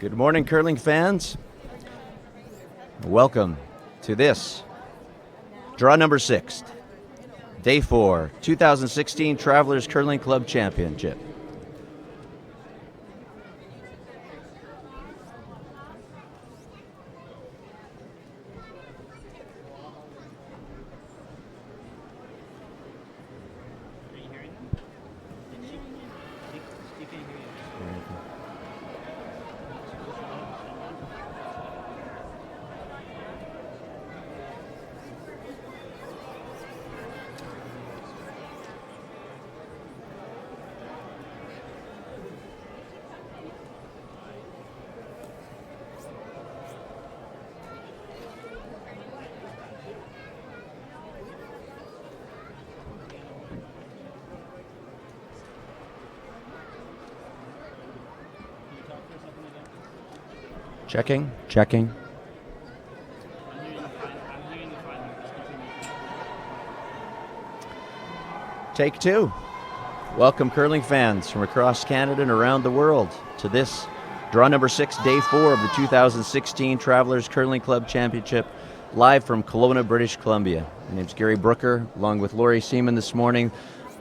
Good morning, curling fans. Welcome to this draw number 6, day 4, 2016 Travelers Curling Club Championship. Checking. Take 2. Welcome, curling fans from across Canada and around the world to this draw number 6, day 4 of the 2016 Travelers Curling Club Championship, live from Kelowna, British Columbia. My name's Gary Brooker, along with Laurie Seaman this morning.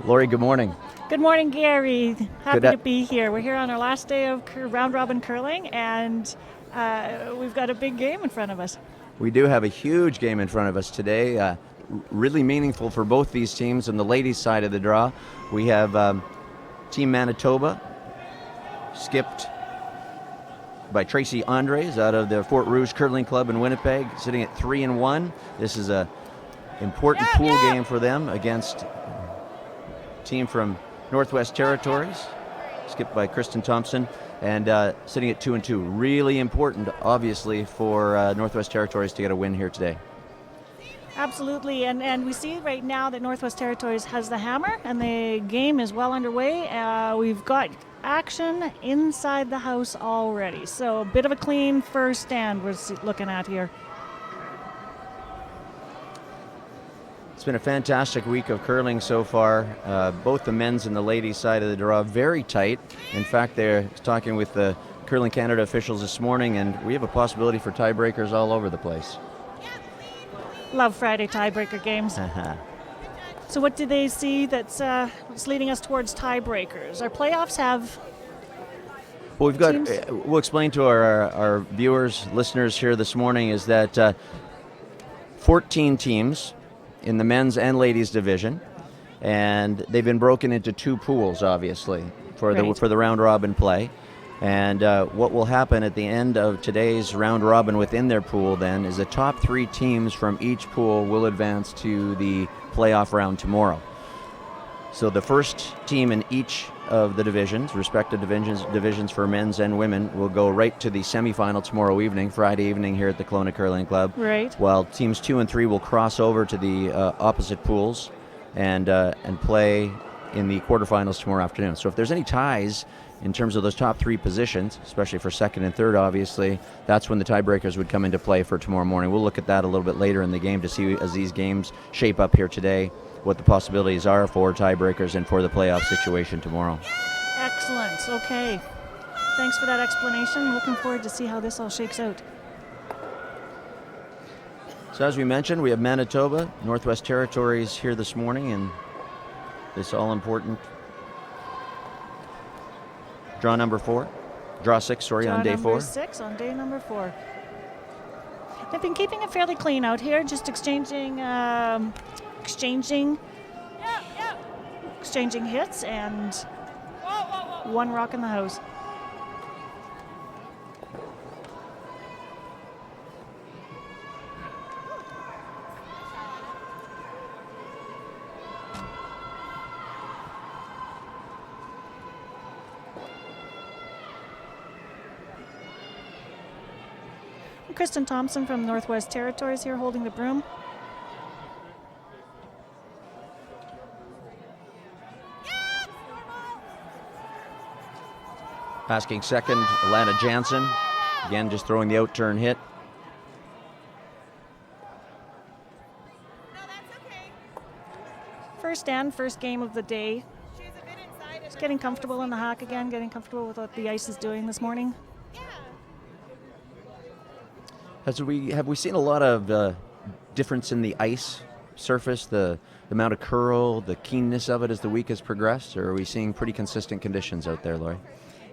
Laurie, good morning. Good morning, Gary. Happy to be here. We're here on our last day of round-robin curling, and we've got a big game in front of us. We do have a huge game in front of us today. Really meaningful for both these teams. On the ladies' side of the draw, we have Team Manitoba, skipped by Tracy Andres out of the Fort Rouge Curling Club in Winnipeg, sitting at 3-1. This is a important pool game for them against a team from Northwest Territories, skipped by Kristen Thompson, and sitting at 2-2. Really important, obviously, for Northwest Territories to get a win here today. Absolutely, and we see right now that Northwest Territories has the hammer, and the game is well underway. We've got action inside the house already, so a bit of a clean first stand we're looking at here. It's been a fantastic week of curling so far. Both the men's and the ladies' side of the draw very tight. In fact, they're talking with the Curling Canada officials this morning, and we have a possibility for tiebreakers all over the place. Love Friday tiebreaker games. So what do they see that's leading us towards tiebreakers? Our playoffs have Well, we'll explain to our viewers, listeners here this morning, is that 14 teams in the men's and ladies division, and they've been broken into 2 pools, obviously, for the round robin play. And what will happen at the end of today's round robin within their pool then is the top 3 teams from each pool will advance to the playoff round tomorrow. So the first team in each of the divisions, respective divisions for men's and women, will go right to the semifinal tomorrow evening, Friday evening here at the Kelowna Curling Club. Right. While teams 2 and 3 will cross over to the opposite pools and play in the quarterfinals tomorrow afternoon. So if there's any ties in terms of those top 3 positions, especially for second and third, obviously, that's when the tiebreakers would come into play for tomorrow morning. We'll look at that a little bit later in the game to see, as these games shape up here today, what the possibilities are for tiebreakers and for the playoff situation tomorrow. Excellent. Okay. Thanks for that explanation. Looking forward to see how this all shakes out. So as we mentioned, we have Manitoba, Northwest Territories here this morning, and this all-important draw number 4. Draw 6, on day 4. Draw number 6 on day number 4. They've been keeping it fairly clean out here, just exchanging hits and one rock in the house. Kristen Thompson from Northwest Territories here holding the broom. Asking second, Alana Jansen. Again, just throwing the out-turn hit. First stand, first game of the day. Just getting comfortable in the hack again, getting comfortable with what the ice is doing this morning. Have we seen a lot of difference in the ice surface, the amount of curl, the keenness of it as the week has progressed, or are we seeing pretty consistent conditions out there, Lori?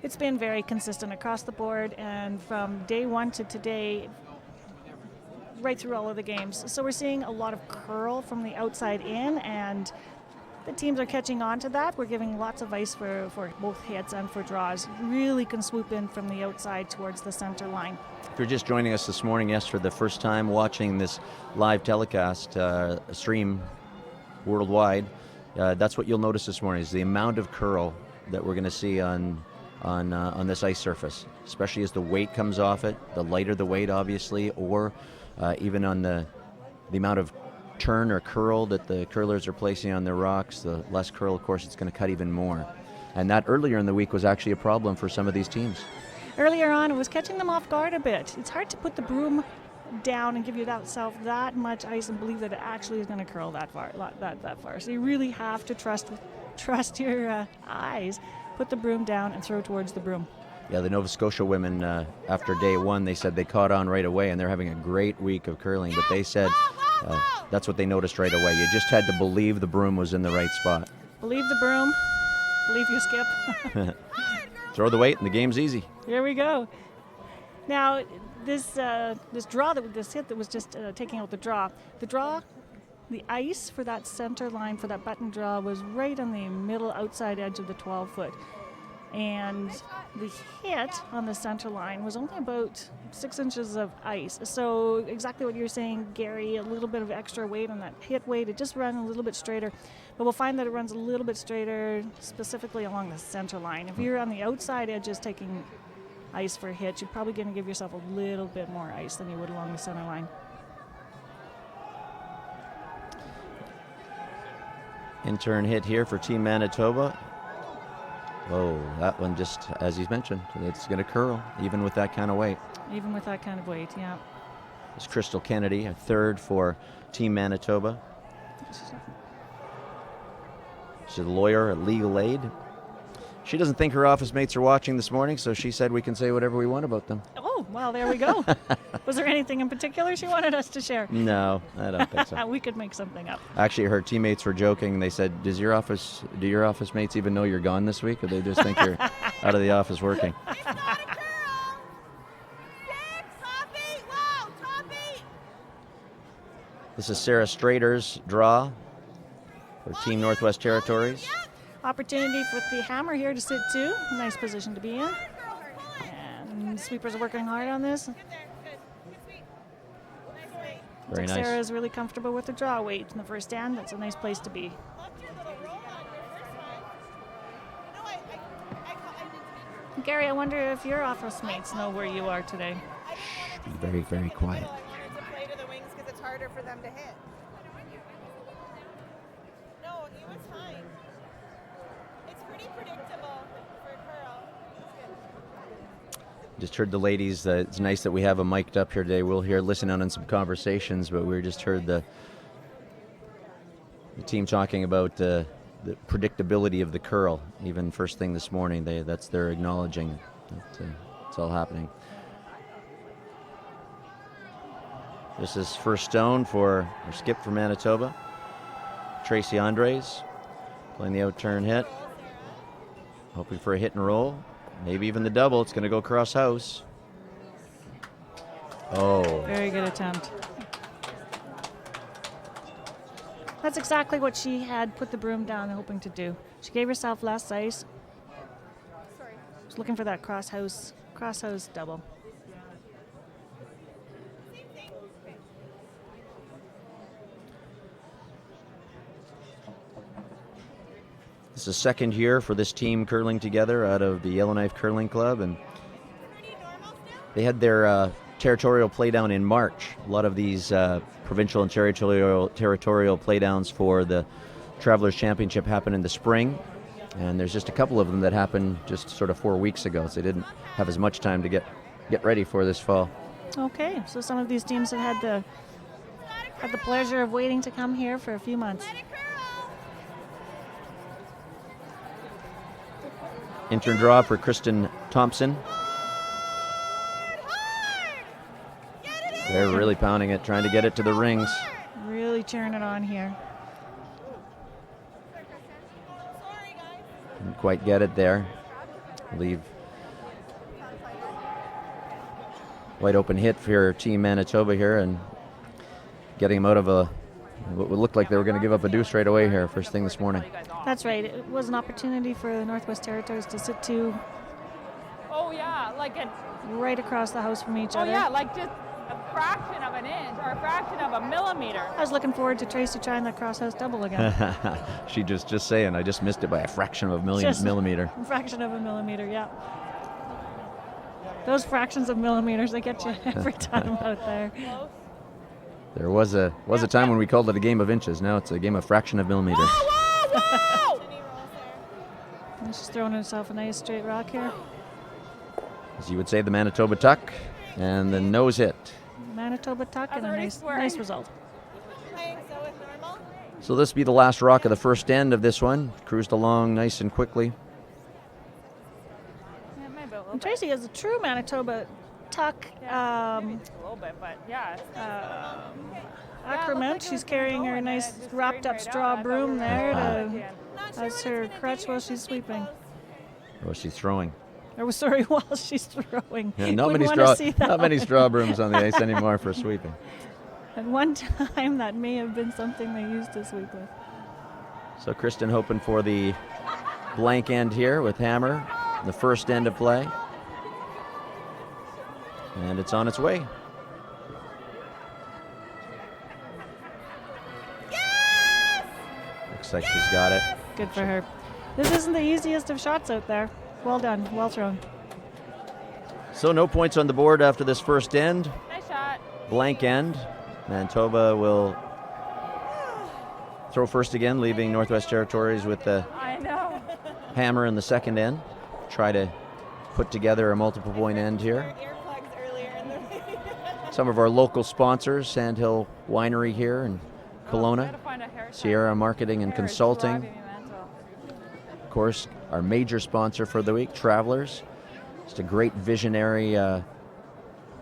It's been very consistent across the board, and from day one to today, right through all of the games. So we're seeing a lot of curl from the outside in, and the teams are catching on to that. We're giving lots of ice for both hits and for draws. Really can swoop in from the outside towards the center line. If you're just joining us this morning, yes, for the first time watching this live telecast stream worldwide, that's what you'll notice this morning is the amount of curl that we're going to see on this ice surface, especially as the weight comes off it. The lighter the weight, obviously, or even on the amount of turn or curl that the curlers are placing on their rocks, the less curl, of course, it's going to cut even more. And that earlier in the week was actually a problem for some of these teams. Earlier on, it was catching them off guard a bit. It's hard to put the broom down and give yourself that much ice and believe that it actually is going to curl that far. So you really have to trust your eyes. Put the broom down and throw towards the broom. Yeah, the Nova Scotia women, after day one, they said they caught on right away, and they're having a great week of curling. But they said that's what they noticed right away. You just had to believe the broom was in the right spot. Believe the broom. Believe you skip. Throw the weight, and the game's easy. Here we go. Now, this hit that was just taking out the draw, the ice for that center line for that button draw was right on the middle outside edge of the 12-foot. And the hit on the center line was only about 6 inches of ice. So exactly what you're saying, Gary, a little bit of extra weight on that hit weight. It just ran a little bit straighter. But we'll find that it runs a little bit straighter specifically along the center line. If you're on the outside edges taking ice for hits, you're probably going to give yourself a little bit more ice than you would along the center line. In-turn hit here for Team Manitoba. Oh, that one just, as he's mentioned, it's going to curl, even with that kind of weight. Even with that kind of weight, yeah. It's Crystal Kennedy, a third for Team Manitoba. She's a lawyer at Legal Aid. She doesn't think her office mates are watching this morning, so she said we can say whatever we want about them. Oh, well, there we go. Was there anything in particular she wanted us to share? No, I don't think so. We could make something up. Actually, her teammates were joking. They said, do your office mates even know you're gone this week, or they just think you're out of the office working? It's not a curl. 6, top 8, wow, top 8. This is Sarah Strader's draw for Team Northwest Territories. Opportunity for the hammer here to sit too. A nice position to be in. And sweepers are working hard on this. Very nice. Sarah's really comfortable with the draw weight in the first stand. That's a nice place to be. Gary, I wonder if your office mates know where you are today. Be very, very quiet. To play to the wings because it's harder for them to hit. No, he was fine. It's pretty predictable for curl. Just heard the ladies. It's nice that we have them mic'd up here today. We'll listen in on some conversations, but we just heard the team talking about the predictability of the curl. Even first thing this morning, they're acknowledging that it's all happening. This is first stone for our skip for Manitoba, Tracy Andres, playing the out-turn hit, hoping for a hit and roll. Maybe even the double. It's going to go cross house. Oh. Very good attempt. That's exactly what she had put the broom down hoping to do. She gave herself less ice. She's looking for that cross house double. This is second year for this team curling together out of the Yellowknife Curling Club, and they had their territorial playdown in March. A lot of these provincial and territorial playdowns for the Travelers Championship happen in the spring, and there's just a couple of them that happened just sort of 4 weeks ago, so they didn't have as much time to get ready for this fall. Okay, so some of these teams have had the pleasure of waiting to come here for a few months. Intern draw for Kristen Thompson. They're really pounding it, trying to get it to the rings. Really cheering it on here. Didn't quite get it there. Leave wide open hit for Team Manitoba here, and getting them out of what would look like they were going to give up a deuce right away here first thing this morning. That's right. It was an opportunity for the Northwest Territories to sit two Oh yeah, like a right across the house from each other. like just a fraction of an inch or a fraction of a millimeter. I was looking forward to Tracy trying that cross-house double again. She just saying, I just missed it by a fraction of a Just millimeter. A fraction of a millimeter, yeah. Those fractions of millimeters, they get you every time out there. There was a time when we called it a game of inches. Now it's a game of fraction of millimeters. Whoa! And she's throwing herself a nice straight rock here. As you would say, the Manitoba tuck and the nose hit. Manitoba tuck and a already nice swearing. result. Playing so with normal. So this will be the last rock of the first end of this one. Cruised along nice and quickly. Yeah, maybe a little And bit. Tracy has a true Manitoba tuck Maybe a little bit, but yeah. accrement. She's carrying her nice wrapped up straw broom there as her crutch while she's sweeping. Oh, she's throwing. Or sorry, while she's throwing. Yeah, not Wouldn't many wanna straw, see that not many one. straw brooms on the ice anymore for sweeping. At one time, that may have been something they used to sweep with. So Kristen hoping for the blank end here with hammer, the first end of play. And it's on its way. Looks like she's got it. Good for her. This isn't the easiest of shots out there. Well done. Well thrown. So no points on the board after this first end. Nice shot. Blank end. Manitoba will throw first again, leaving Northwest Territories with the I know. hammer in the second end. Try to put together a multiple point end here. Earplugs earlier in the Some of our local sponsors, Sandhill Winery here in Kelowna, Gotta find a haircut. Sierra Marketing and Hair is Consulting. driving me mental. Of course, our major sponsor for the week, Travelers. Just a great visionary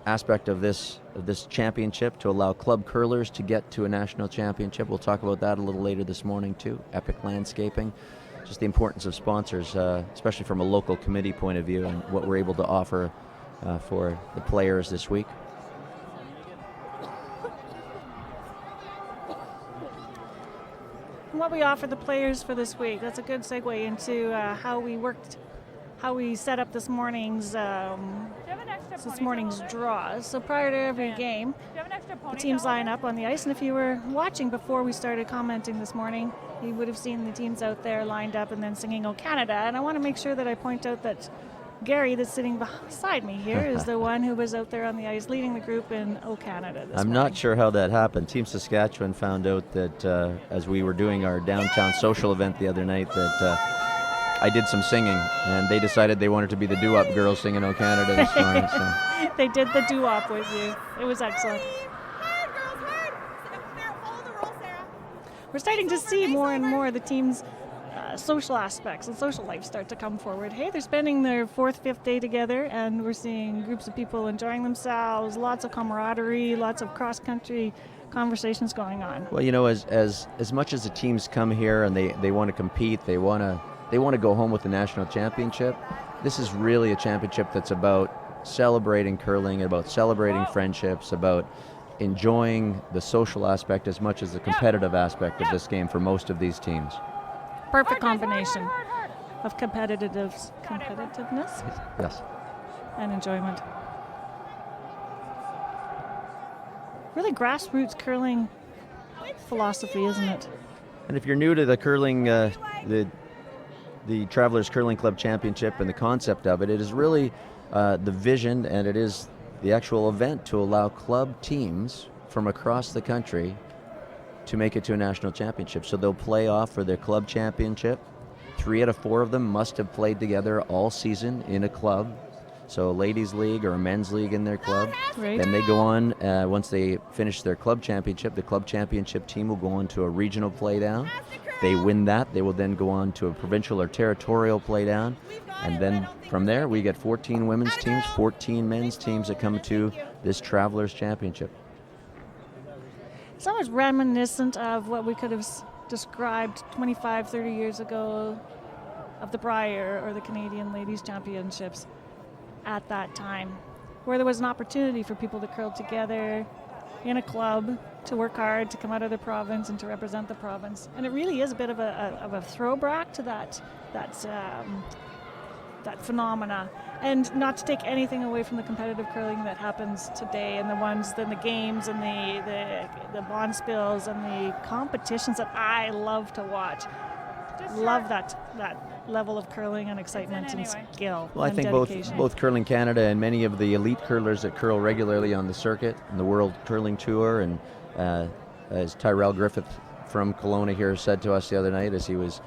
aspect of this championship to allow club curlers to get to a national championship. We'll talk about that a little later this morning too. Epic Landscaping. Just the importance of sponsors, especially from a local committee point of view, and what we're able to offer for the players this week. And what we offer the players for this week. That's a good segue into how we set up this morning's Do you have an extra ponytail there? draw. So prior to every game, Do you have an extra ponytail the teams there? line up on the ice, and if you were watching before we started commenting this morning, you would have seen the teams out there lined up and then singing "O Canada." And I want to make sure that I point out that Gary, that's sitting beside me here, is the one who was out there on the ice leading the group in "O Canada" this I'm morning. not sure how that happened. Team Saskatchewan found out that as we were doing our downtown social event the other night that I did some singing, and they decided they wanted to be the doo-wop girls singing "O Canada" this morning. So. They did the doo-wop with you. It was excellent. Hard, girls, hard. Sarah, follow the rules, Sarah. We're starting to see more and more the team's social aspects and social life start to come forward. Hey, they're spending their fourth, fifth day together, and we're seeing groups of people enjoying themselves, lots of camaraderie, lots of cross-country conversations going on. Well, you know, as much as the teams come here and they want to compete, they want to go home with the national championship. This is really a championship that's about celebrating curling, about celebrating friendships, about enjoying the social aspect as much as the competitive aspect of this game for most of these teams. Perfect Hard, guys, combination hard, hard, hard. of competitiveness Yes. and enjoyment. Really grassroots curling philosophy, isn't it? And if you're new to the curling, the Travelers Curling Club Championship and the concept of it, it is really the vision, and it is the actual event to allow club teams from across the country to make it to a national championship. So they'll play off for their club championship. 3 out of 4 of them must have played together all season in a club. so a ladies' league or a men's league in their club. Right. Then they go on, once they finish their club championship, the club championship team will go on to a regional play down. They win that, they will then go on to a provincial or territorial play down. And then from there, we get 14 women's teams, 14 men's teams that come to this Travelers Championship. It's almost reminiscent of what we could have described 25, 30 years ago of the Brier or the Canadian Ladies Championships at that time, where there was an opportunity for people to curl together in a club, to work hard, to come out of their province and to represent the province. And it really is a bit of a throwback to that phenomena. And not to take anything away from the competitive curling that happens today, and the games and the bond spills and the competitions that I love to watch. Love that level of curling and excitement and skill. Well, I and think dedication. both Curling Canada and many of the elite curlers that curl regularly on the circuit and the World Curling Tour, and as Tyrell Griffith from Kelowna here said to us the other night as he was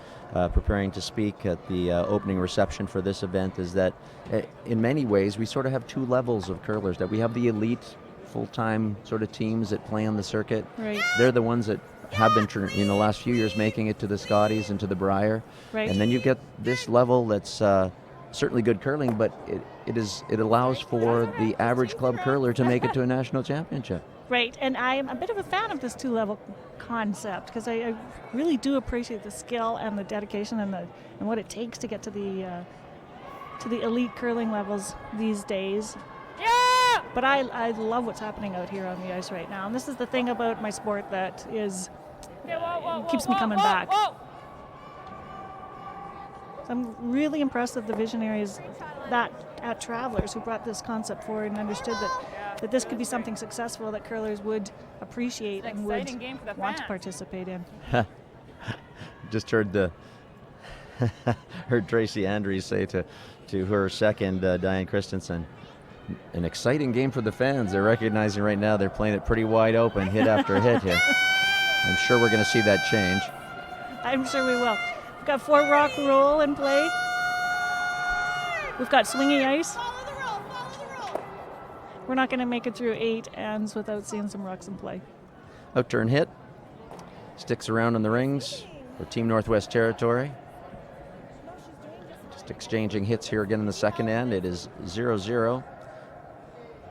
preparing to speak at the opening reception for this event, is that in many ways we sort of have two levels of curlers. That we have the elite full-time sort of teams that play on the circuit. Right. They're the ones that have been in the last few years making it to the Scotties and to the Brier. Right. And then you get this level that's certainly good curling, but it allows for the average club curler to make it to a national championship. Right, and I'm a bit of a fan of this two-level concept because I really do appreciate the skill and the dedication and what it takes to get to the elite curling levels these days. Yeah! But I love what's happening out here on the ice right now, and this is the thing about my sport that keeps me coming back. I'm really impressed with the visionaries that at Travelers who brought this concept forward and understood that this could be something successful that curlers would appreciate and would want to participate in. Just heard Tracy Andrews say to her second, Diane Christensen, an exciting game for the fans. They're recognizing right now they're playing it pretty wide open, hit after hit here. I'm sure we're going to see that change. I'm sure we will. We've got 4 rock roll in play. We've got swingy ice. Follow the roll. We're not going to make it through 8 ends without seeing some rocks in play. Outturn hit. Sticks around in the rings for Team Northwest Territory. Just exchanging hits here again in the second end. It is 0-0.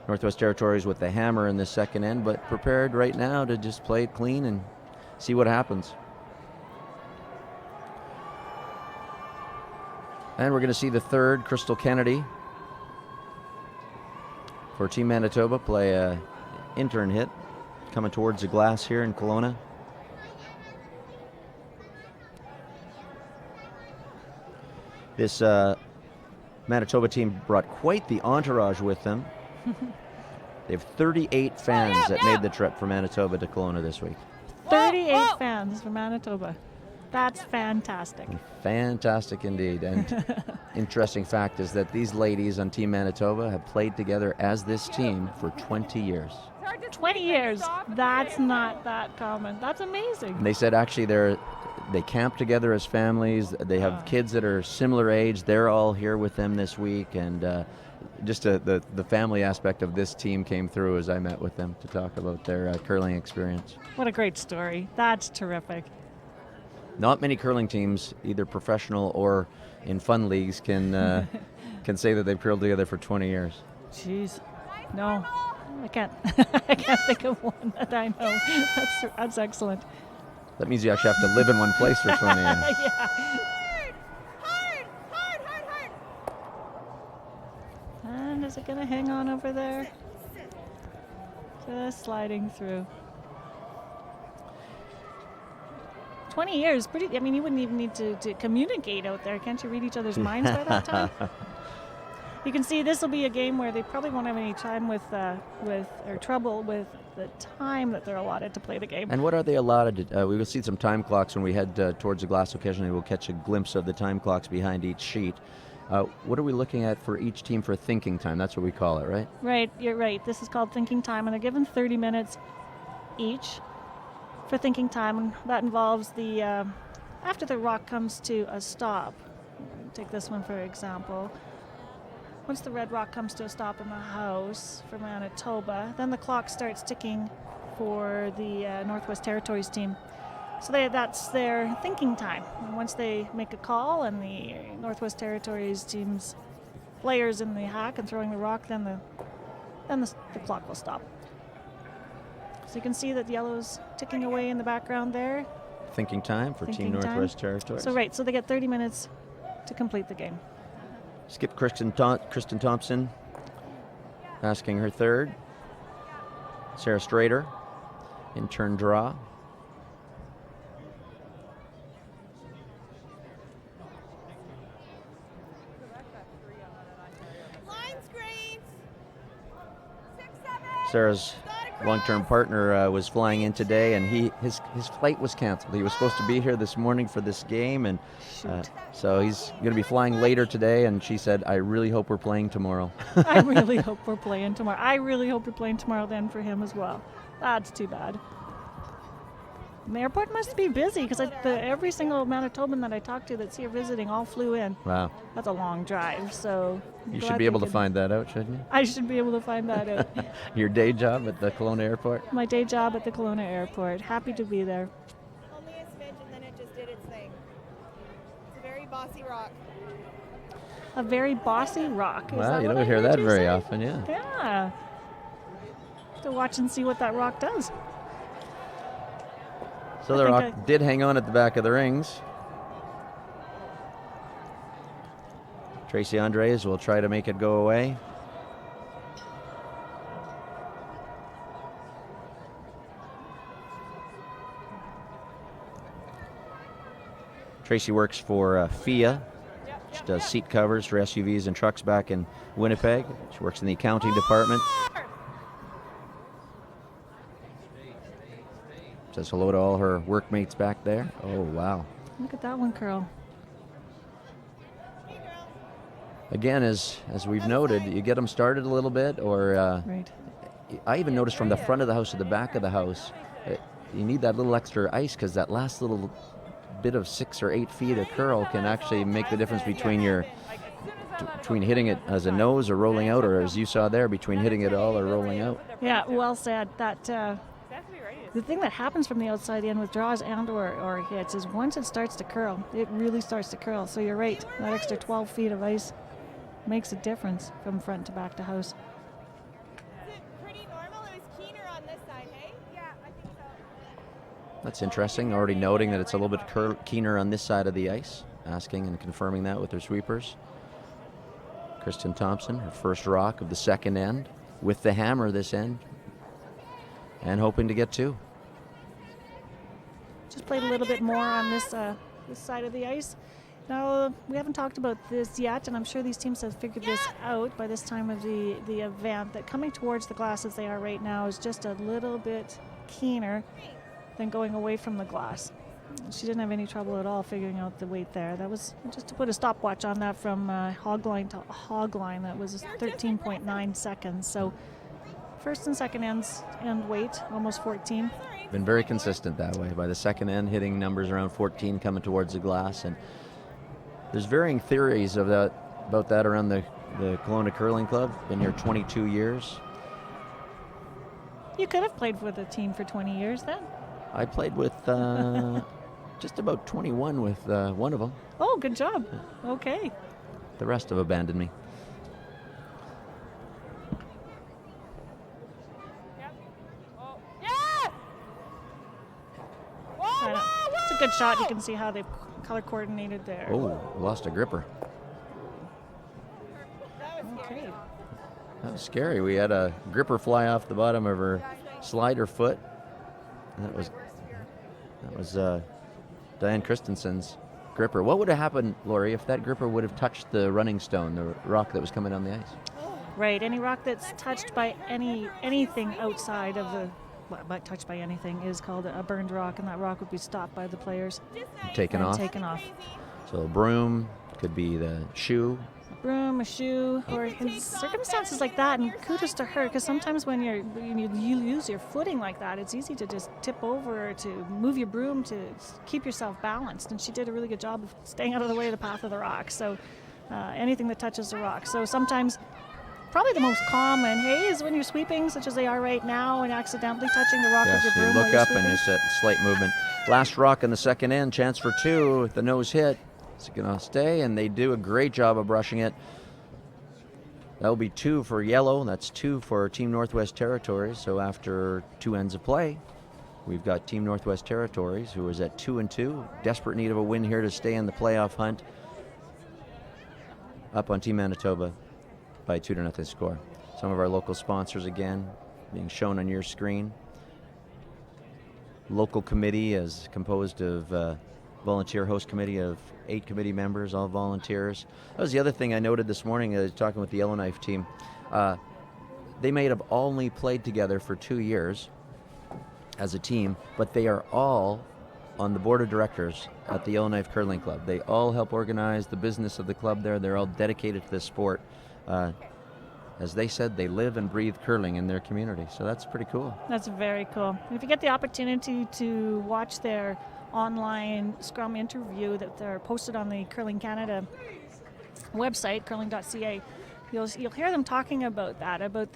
Northwest Territories with the hammer in the second end, but prepared right now to just play it clean and see what happens. And we're going to see the third, Crystal Kennedy, for Team Manitoba, play a intern hit coming towards the glass here in Kelowna. This Manitoba team brought quite the entourage with them. They have 38 fans that made the trip from Manitoba to Kelowna this week. 38 fans from Manitoba. That's fantastic. Fantastic indeed. And interesting fact is that these ladies on Team Manitoba have played together as this team for 20 years. 20 years. That's not that common. That's amazing. And they said actually they camp together as families. They have kids that are similar age. They're all here with them this week. And just the family aspect of this team came through as I met with them to talk about their curling experience. What a great story. That's terrific. Not many curling teams, either professional or in fun leagues, can say that they've curled together for 20 years. Jeez. No, I can't. I can't think of one that I know. That's excellent. That means you actually have to live in one place for 20 years. Hard. And is it going to hang on over there? Just sliding through. 20 years, pretty. I mean, you wouldn't even need to communicate out there. Can't you read each other's minds by that time? You can see this will be a game where they probably won't have any time or trouble with the time that they're allotted to play the game. And what are they allotted to? We will see some time clocks when we head towards the glass. Occasionally we'll catch a glimpse of the time clocks behind each sheet. What are we looking at for each team for thinking time? That's what we call it, right? Right, you're right. This is called thinking time, and they're given 30 minutes each for thinking time, and that involves the after the rock comes to a stop. Take this one for example. once the red rock comes to a stop in the house for Manitoba, then the clock starts ticking for the Northwest Territories team. So that's their thinking time. And once they make a call and the Northwest Territories team's players in the hack and throwing the rock, then the clock will stop. So you can see that yellow's ticking away in the background there. Thinking time for Team Northwest Territories. So they get 30 minutes to complete the game. Skip Kristen Thompson asking her third. Sarah Strader in turn draw. Line's great. 6, 7. Sarah's long-term partner was flying in today, and his flight was canceled. He was supposed to be here this morning for this game, and so he's going to be flying later today. And she said, "I really hope we're playing tomorrow." I really hope we're playing tomorrow. I really hope we're playing tomorrow then for him as well. That's too bad. And the airport must be busy because every single Manitoban that I talked to that's here visiting all flew in. Wow. That's a long drive, so... You should be able to find that out, shouldn't you? I should be able to find that out. Your day job at the Kelowna Airport? My day job at the Kelowna Airport. Happy to be there. Only a smidge and then it just did its thing. It's a very bossy rock. A very bossy rock. Is Wow, that you what don't I hear heard that you very say? often, yeah. Yeah. To watch and see what that rock does. So the rock did hang on at the back of the rings. Tracy Andres will try to make it go away. Tracy works for FIA. She does seat covers for SUVs and trucks back in Winnipeg. She works in the accounting department. Says hello to all her workmates back there. Oh, wow. Look at that one curl. Again, as we've noted, you get them started a little bit, or Right. I even noticed from the front of the house to the back of the house, you need that little extra ice because that last little bit of 6 or 8 feet of curl can actually make the difference between hitting it as a nose or rolling out, or as you saw there, between hitting it all or rolling out. Yeah, well said. That the thing that happens from the outside in with draws and or hits is once it starts to curl, it really starts to curl. So you're right. That extra 12 feet of ice makes a difference from front to back to house. Is it pretty normal? It was keener on this side, hey? Yeah, I think so. That's interesting. Already noting that it's a little bit keener on this side of the ice. Asking and confirming that with her sweepers. Kristen Thompson, her first rock of the second end, with the hammer this end, and hoping to get 2. Just played a little bit more on this side of the ice. Now, we haven't talked about this yet, and I'm sure these teams have figured this out by this time of the event, that coming towards the glass as they are right now is just a little bit keener than going away from the glass. She didn't have any trouble at all figuring out the weight there. That was just to put a stopwatch on that from hog line to hog line. That was 13.9 seconds. So first and second end weight, almost 14. Been very consistent that way. By the second end, hitting numbers around 14 coming towards the glass. And there's varying theories about that around the Kelowna Curling Club. Been here 22 years. You could have played with a team for 20 years then. I played with just about 21 with one of them. Oh, good job. Okay. The rest have abandoned me. It's a good shot. You can see how they've color coordinated there. Oh, lost a gripper. Okay. That was scary. We had a gripper fly off the bottom of her slider foot. That was Diane Christensen's gripper. What would have happened, Lori, if that gripper would have touched the running stone, the rock that was coming down the ice? Right. Any rock that's touched by anything outside of the, well, touched by anything is called a burned rock, and that rock would be stopped by the players. Taken off. Taken off. So a broom, could be the shoe. A broom, a shoe, or in circumstances like that. And kudos to her, because sometimes when you lose your footing like that, it's easy to just tip over or to move your broom to keep yourself balanced. And she did a really good job of staying out of the way of the path of the rock. So anything that touches the rock. So sometimes, probably the most common, hey, is when you're sweeping, such as they are right now, and accidentally touching the rock Yes, with your you broom. look while up you're and sweeping. you set slight movement. Last rock in the second end, chance for two with the nose hit. It's going to stay, and they do a great job of brushing it. That'll be 2 for yellow. That's 2 for Team Northwest Territories. So after 2 ends of play, we've got Team Northwest Territories, who is at 2-2, desperate need of a win here to stay in the playoff hunt, up on Team Manitoba by 2-0 score. Some of our local sponsors again being shown on your screen. Local committee is composed of volunteer host committee of 8 committee members, all volunteers. That was the other thing I noted this morning talking with the Yellowknife team. They may have only played together for 2 years as a team, but they are all on the board of directors at the Yellowknife Curling Club. They all help organize the business of the club there. They're all dedicated to this sport. As they said, they live and breathe curling in their community. So that's pretty cool. That's very cool. If you get the opportunity to watch their online scrum interview that they're posted on the Curling Canada website, curling.ca, you'll hear them talking about that, about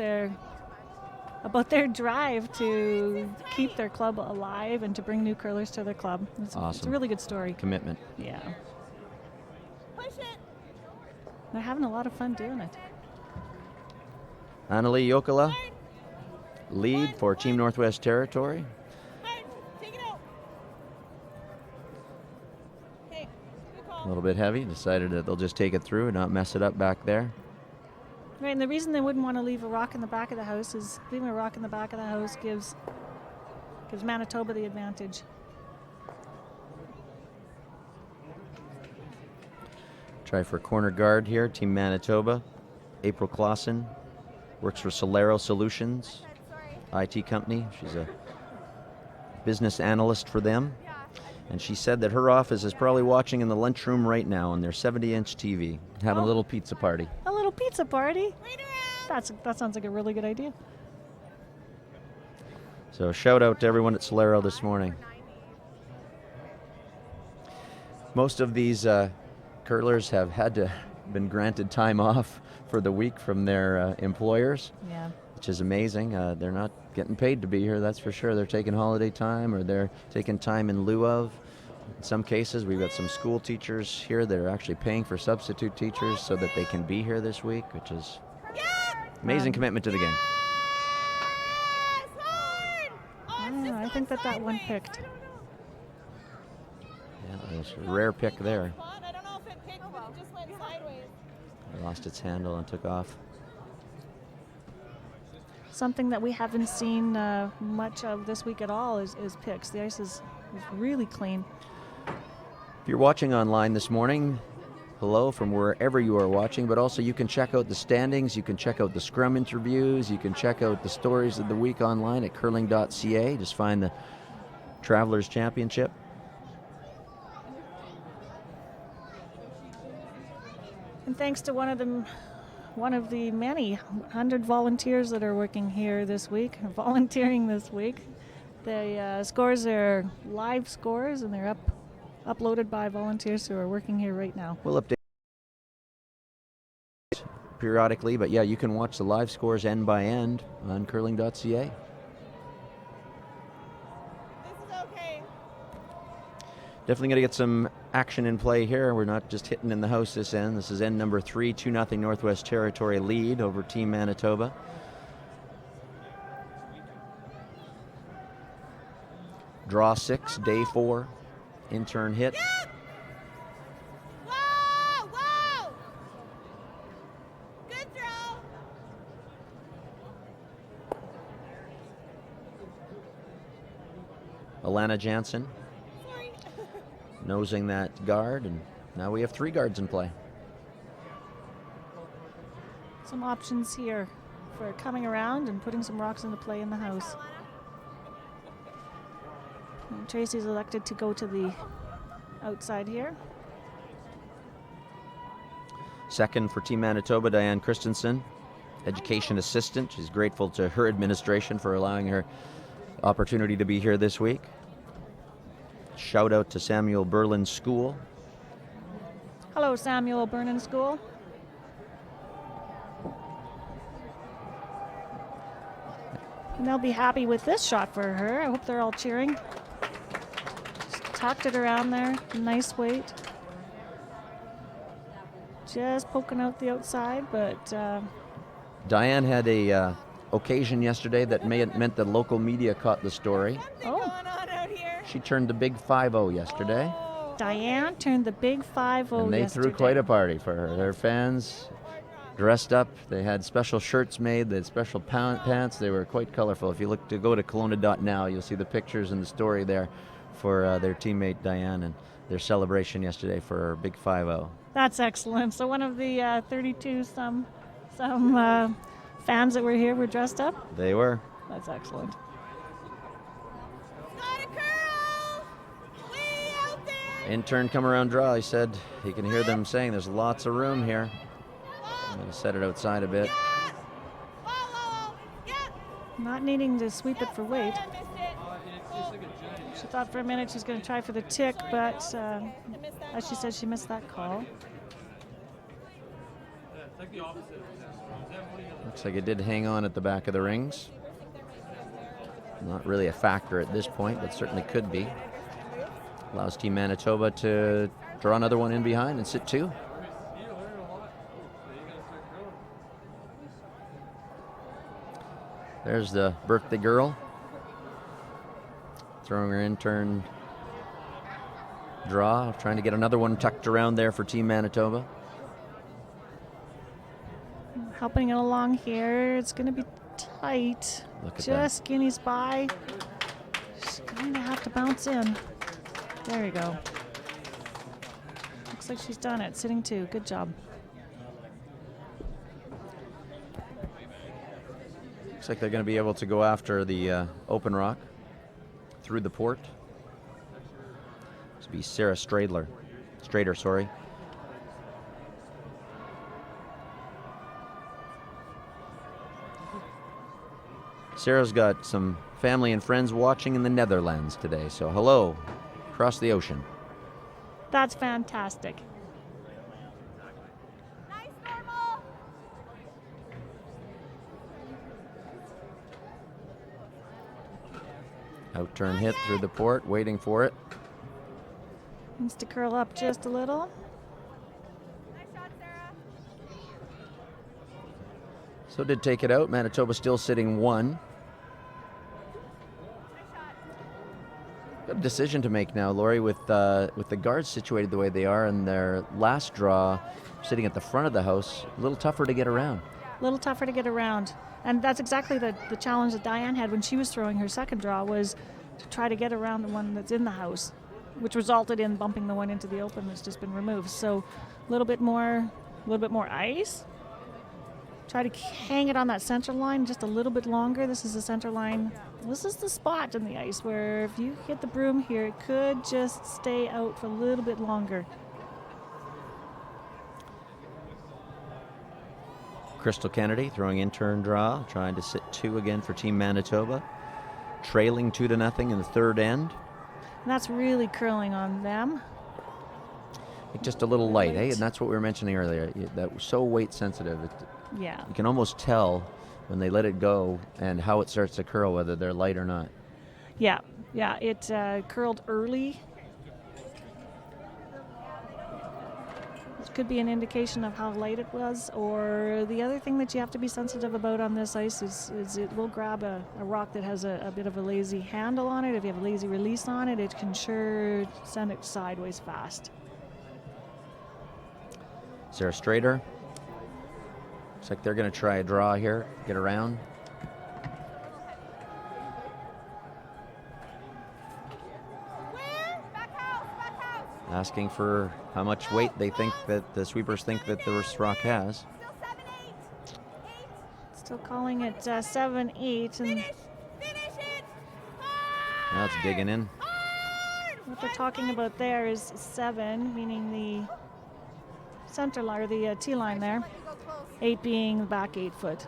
their drive to keep their club alive and to bring new curlers to their club. It's Awesome. a really good story. Commitment. Yeah. Push it. They're having a lot of fun doing it. Annalie Jokela, lead for Team Northwest Territory. Martin, take it out. Okay, good A call. little bit heavy. Decided that they'll just take it through and not mess it up back there. Right, and the reason they wouldn't want to leave a rock in the back of the house is leaving a rock in the back of the house gives Manitoba the advantage. Try for corner guard here, Team Manitoba. April Clausen works for Solero Solutions, IT company. She's a business analyst for them. And she said that her office is probably watching in the lunchroom right now on their 70-inch TV, having a little pizza party. A little pizza party? Right around. That sounds like a really good idea. So shout out to everyone at Solero this morning. Most of these curlers have been granted time off for the week from their employers, Yeah. which is amazing. They're not getting paid to be here, that's for sure. They're taking holiday time or they're taking time in lieu of. In some cases, we've got some school teachers here that are actually paying for substitute teachers so that they can be here this week, which is amazing commitment to the game. Yes, hard. Oh, it's just I gone think that one sideways. picked. I don't know. Yeah, there's a rare pick there. I don't know if it picked, but it just went sideways. It lost its handle and took off. Something that we haven't seen much of this week at all is picks. The ice is really clean. If you're watching online this morning, hello from wherever you are watching, but also you can check out the standings, you can check out the scrum interviews, you can check out the stories of the week online at curling.ca. Just find the Travelers Championship. And thanks to one of the many 100 volunteers that are working here this week, volunteering this week. The scores are live scores, and they're uploaded by volunteers who are working here right now. We'll update periodically, but yeah, you can watch the live scores end by end on curling.ca. This is okay. Definitely going to get some action in play here. We're not just hitting in the house this end. This is end number 3, 2-0 Northwest Territory lead over Team Manitoba. Draw 6, day 4, intern hit. Whoa, whoa. Good throw. Alana Jansen Sorry. nosing that guard, and now we have 3 guards in play. Some options here for coming around and putting some rocks into play in the house. And Tracy's elected to go to the outside here. Second for Team Manitoba, Diane Christensen, education assistant. She's grateful to her administration for allowing her opportunity to be here this week. Shout out to Samuel Berlin School Hello, Samuel Burnham School. And they'll be happy with this shot for her. I hope they're all cheering. Just tucked it around there. Nice weight. Just poking out the outside, but Diane had a occasion yesterday that meant the local media caught the story. Something going on out here. She turned the big 5-0 yesterday, Diane turned the big 5-0 and they yesterday. threw quite a party for her. Their fans dressed up. They had special shirts made. They had special pants. They were quite colorful. If you look to go to Kelowna.now, you'll see the pictures and the story there for their teammate Diane and their celebration yesterday for her big 5-0. That's excellent. So one of the 32 some fans that were here were dressed up. They were. That's excellent. Got a curl. Way out there. Intern come around draw. He said he can hear them saying there's lots of room here. I'm going to set it outside a bit. Yeah. Whoa. Yeah. Not needing to sweep it for weight. I missed it. Oh, She thought for a minute she's going to try for the tick, but I missed that as she call. said, she missed that call. Looks like it did hang on at the back of the rings. Not really a factor at this point, but certainly could be. Allows Team Manitoba to draw another one in behind and sit 2. There's the birthday girl. Throwing her intern draw, trying to get another one tucked around there for Team Manitoba. Helping it along here. It's going to be tight. Look at Just skinnies by. She's going to have to bounce in. There you go. Looks like she's done it. Sitting 2. Good job. Looks like they're going to be able to go after the open rock through the port. This will be Sarah Strader, sorry. Sarah's got some family and friends watching in the Netherlands today, so hello, across the ocean. That's fantastic. Nice normal. Out-turn hit through the port, waiting for it. Needs to curl up just a little. Nice shot, Sarah. So did take it out. Manitoba still sitting 1. Nice shot. Got a decision to make now, Lori, with the guards situated the way they are, and their last draw sitting at the front of the house, a little tougher to get around. A little tougher to get around. And that's exactly the challenge that Diane had when she was throwing her second draw, was to try to get around the one that's in the house, which resulted in bumping the one into the open that's just been removed. So a little bit more ice. Try to hang it on that center line just a little bit longer. This is the center line. This is the spot in the ice where if you hit the broom here, it could just stay out for a little bit longer. Crystal Kennedy throwing intern draw, trying to sit 2 again for Team Manitoba. Trailing 2-0 in the third end. And that's really curling on them. Just a little light, eh? And that's what we were mentioning earlier. That was so weight sensitive. Yeah. You can almost tell when they let it go and how it starts to curl, whether they're light or not. Yeah. It curled early. It could be an indication of how light it was, or the other thing that you have to be sensitive about on this ice is it will grab a rock that has a bit of a lazy handle on it. If you have a lazy release on it, it can sure send it sideways fast. Sarah Strader. Looks like they're going to try a draw here, get around. Where? Back house. Asking for how much weight they think that the sweepers think that the rock has. Still 7-8. 8. Still calling it 7-8, and Finish it. Hard. Now it's digging in. Hard. what they're talking about there is 7, meaning the center line, or the tee line there. Let you go close. 8 being the back 8 foot.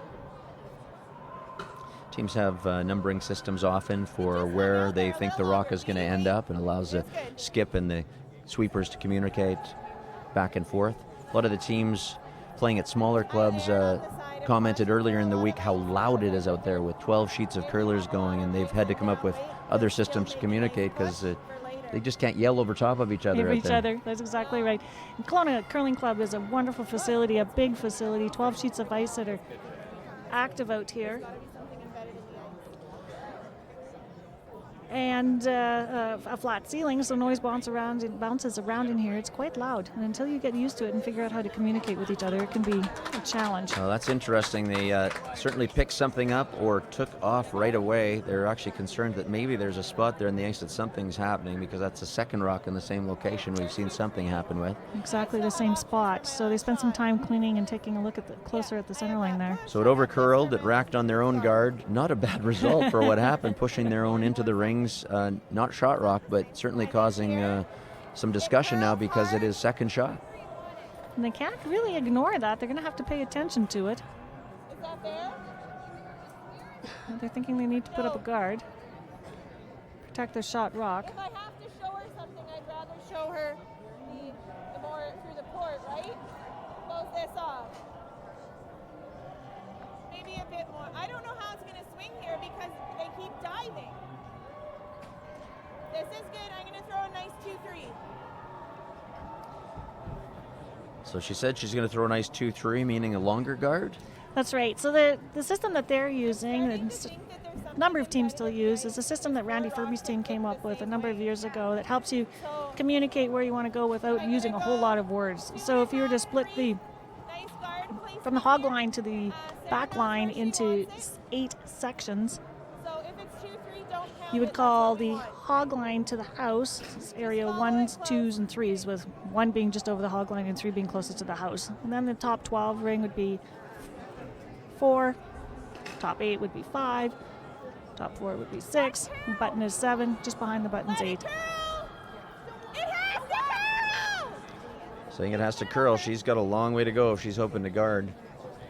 Teams have numbering systems often for where they think the rock is going to end up, and allows the skip and the sweepers to communicate back and forth. A lot of the teams playing at smaller clubs commented earlier in the week how loud it is out there with 12 sheets of curlers going, and they've had to come up with other systems to communicate because they just can't yell over top of each other. That's exactly right. And Kelowna Curling Club is a wonderful facility, a big facility, 12 sheets of ice that are active out here. And a flat ceiling, so noise bounces around in here. It's quite loud, and until you get used to it and figure out how to communicate with each other, it can be a challenge. Well, that's interesting. They certainly picked something up or took off right away. They're actually concerned that maybe there's a spot there in the ice that something's happening, because that's the second rock in the same location we've seen something happen with. Exactly the same spot. So they spent some time cleaning and taking a look closer at the center line there. So it overcurled, it racked on their own guard. Not a bad result for what happened, pushing their own into the rings. Not shot rock, but certainly causing some discussion now because it is second shot. And they can't really ignore that. They're going to have to pay attention to it. Is that fair? They're thinking they need to put up a guard, protect their shot rock. If I have to show her something, I'd rather show her the more through the port, right? Close this off. Maybe a bit more. I don't know how it's going to swing here because they keep diving. This is good. I'm going to throw a nice 2-3. So she said she's going to throw a nice 2-3, meaning a longer guard? That's right. So the system that they're using, a number of teams still use, is a system that Randy Furby's team came up with a number of years ago that helps you communicate where you want to go without using a whole lot of words. So if you were to split from the hog line to the back line into 8 sections, you would call the hog line to the house area 1s, 2s, and 3s, with 1 being just over the hog line and 3 being closest to the house. And then the top 12 ring would be 4, top 8 would be 5, top 4 would be 6, and button is 7, just behind the button's 8. Saying it has to curl. She's got a long way to go if she's hoping to guard.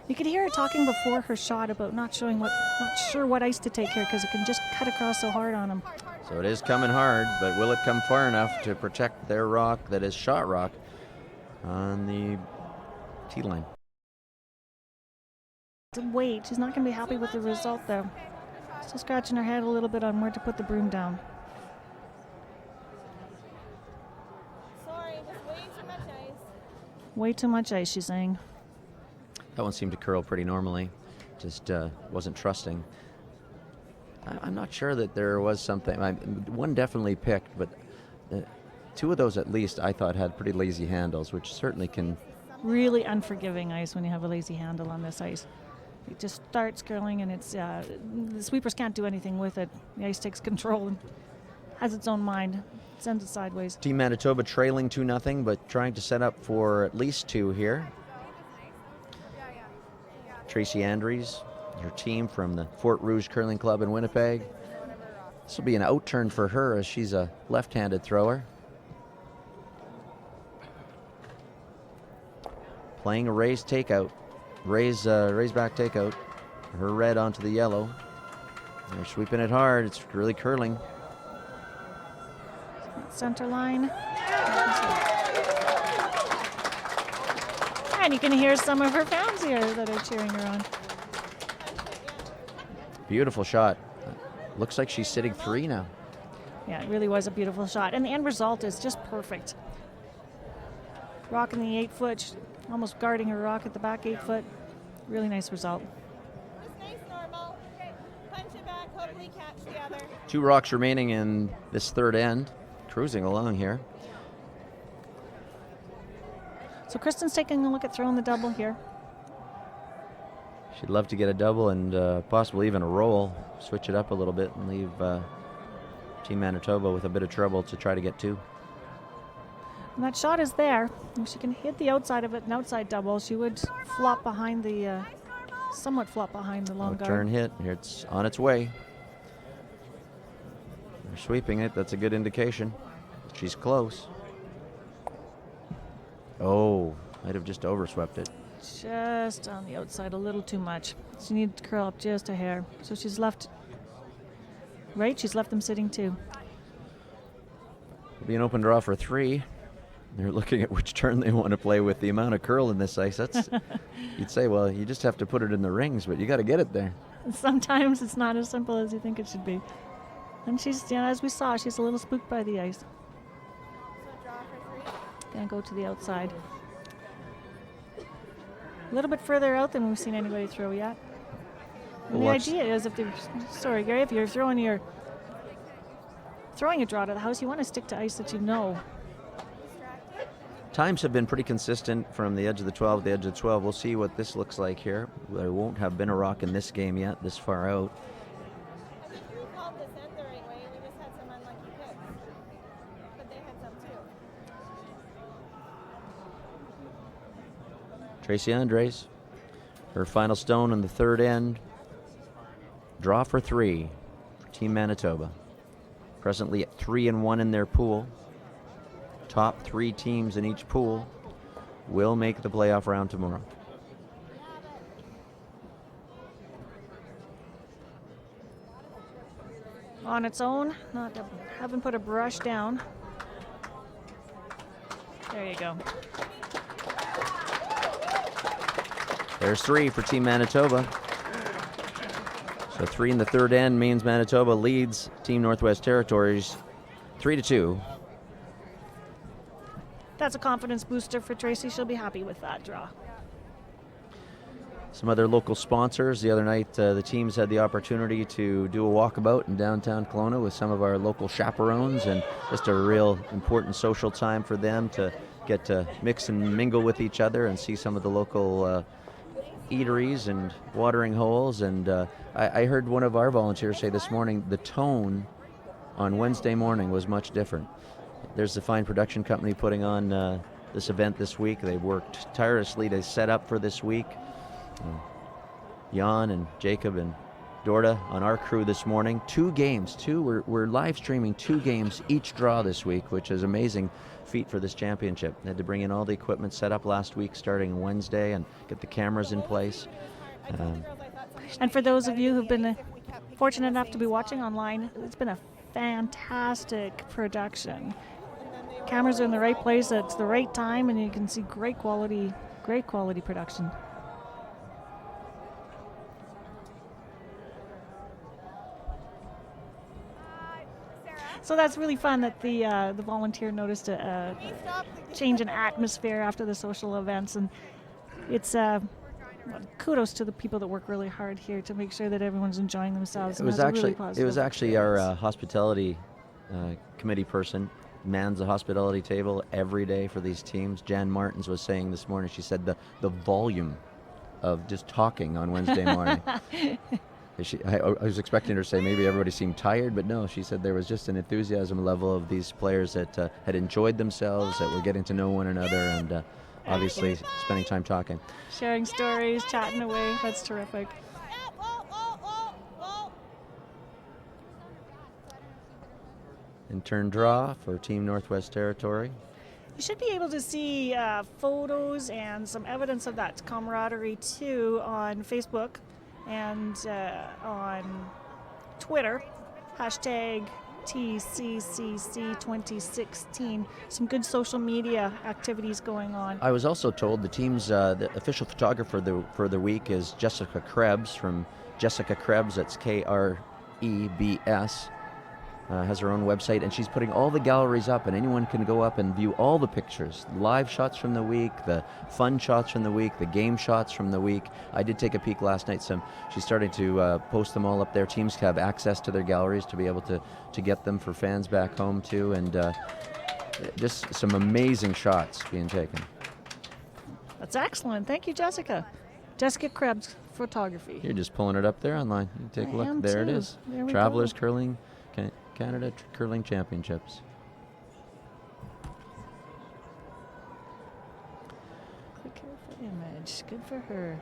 You could hear her talking before her shot about not sure what ice to take here because it can just cut across so hard on them. So it is coming hard, but will it come far enough to protect their rock that is shot rock on the tee line? Wait, she's not going to be happy with the result though. Still scratching her head a little bit on where to put the broom down. Sorry, just way too much ice. Way too much ice, she's saying. That one seemed to curl pretty normally, just wasn't trusting. I'm not sure that there was something. One definitely picked, but 2 of those at least I thought had pretty lazy handles, which certainly can... Really unforgiving ice when you have a lazy handle on this ice. It just starts curling and it's the sweepers can't do anything with it. The ice takes control and has its own mind, sends it sideways. Team Manitoba trailing 2-0, but trying to set up for at least 2 here. Tracy Andrews, her team from the Fort Rouge Curling Club in Winnipeg. This will be an out turn for her as she's a left-handed thrower. Playing a raised takeout, raise back takeout. Her red onto the yellow. They're sweeping it hard. It's really curling. Center line. And you can hear some of her fans here that are cheering her on. Beautiful shot. Looks like she's sitting 3 now. Yeah, it really was a beautiful shot. And the end result is just perfect. Rock in the 8-foot, almost guarding her rock at the back 8-foot. Really nice result. Just nice normal. Punch it back, hopefully catch the other. 2 rocks remaining in this third end. Cruising along here. So Kristen's taking a look at throwing the double here. She'd love to get a double and possibly even a roll. Switch it up a little bit and leave Team Manitoba with a bit of trouble to try to get 2. And that shot is there. If she can hit the outside of it, an outside double, she would flop behind the, somewhat flop behind the long guard. Turn hit. Here it's on its way. They're sweeping it. That's a good indication. She's close. Oh, might have just overswept it. Just on the outside a little too much. She needed to curl up just a hair. So she's left, right? She's left them sitting 2. It'll be an open draw for 3. They're looking at which turn they want to play with the amount of curl in this ice. That's you'd say, well, you just have to put it in the rings, but you got to get it there. Sometimes it's not as simple as you think it should be. And she's, as we saw, she's a little spooked by the ice. So draw for 3. Gonna go to the outside. A little bit further out than we've seen anybody throw yet. And the Watch- idea is, if Gary, if you're throwing a draw to the house, you want to stick to ice that you know. Times have been pretty consistent from the edge of the 12 to the edge of the 12. We'll see what this looks like here. There won't have been a rock in this game yet, this far out. I think we called this end the right way. We just had some unlucky picks. But they had some too. Tracy Andres, her final stone in the third end. Draw for 3 for Team Manitoba. Presently at 3-1 in their pool. Top 3 teams in each pool will make the playoff round tomorrow. On its own, haven't put a brush down. There you go. There's 3 for Team Manitoba. So 3 in the third end means Manitoba leads Team Northwest Territories 3-2. That's a confidence booster for Tracy. She'll be happy with that draw. Some other local sponsors. The other night, the teams had the opportunity to do a walkabout in downtown Kelowna with some of our local chaperones, and just a real important social time for them to get to mix and mingle with each other and see some of the local eateries and watering holes. And I heard one of our volunteers say this morning the tone on Wednesday morning was much different. There's the fine production company putting on this event this week. They've worked tirelessly to set up for this week. Jan and Jacob and Dorda on our crew this morning. 2 games. We're live streaming 2 games each draw this week, which is amazing feat for this championship. They had to bring in all the equipment set up last week starting Wednesday and get the cameras in place. And for those of you who've been fortunate enough to be watching online, it's been a fantastic production. Cameras are in the right place at the right time, and you can see great quality production. So that's really fun that the volunteer noticed a change in atmosphere after the social events, and it's kudos to the people that work really hard here to make sure that everyone's enjoying themselves. It was actually our hospitality committee person mans the hospitality table every day for these teams. Jan Martins was saying this morning, she said the volume of just talking on Wednesday morning. I was expecting her to say maybe everybody seemed tired, but no, she said there was just an enthusiasm level of these players that had enjoyed themselves, that were getting to know one another, and obviously spending time talking. Sharing stories, chatting away. That's terrific. In turn draw for Team Northwest Territory. You should be able to see photos and some evidence of that camaraderie too on Facebook and on Twitter, hashtag TCCC2016. Some good social media activities going on. I was also told the team's the official photographer for the week is Jessica Krebs from Jessica Krebs. That's Krebs. Has her own website, and she's putting all the galleries up, and anyone can go up and view all the pictures, live shots from the week, the fun shots from the week, the game shots from the week. I did take a peek last night. She's starting to post them all up there. Teams have access to their galleries to be able to get them for fans back home too, and just some amazing shots being taken. That's excellent. Thank you, Jessica. Jessica Krebs Photography. You're just pulling it up there online. You take a look. There it is. There we Travelers go. Curling Canada Curling Championships. Quick careful image. Good for her.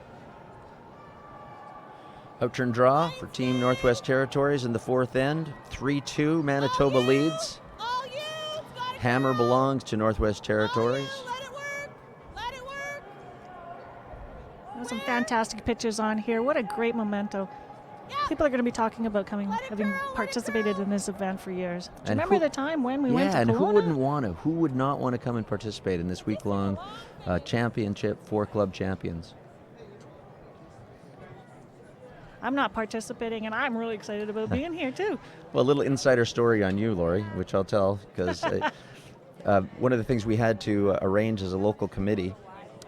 Outturn draw for Team Northwest Territories in the fourth end. 3-2, Manitoba leads. Hammer belongs to Northwest Territories. Let it work. There's some fantastic pictures on here. What a great memento. People are going to be talking about having participated in this event for years. Do you And remember who- the time when we went to and Kelowna? who wouldn't want to? Who would not want to come and participate in this week-long championship for club champions? I'm not participating, and I'm really excited about being here, too. Well, a little insider story on you, Lori, which I'll tell, because one of the things we had to arrange as a local committee,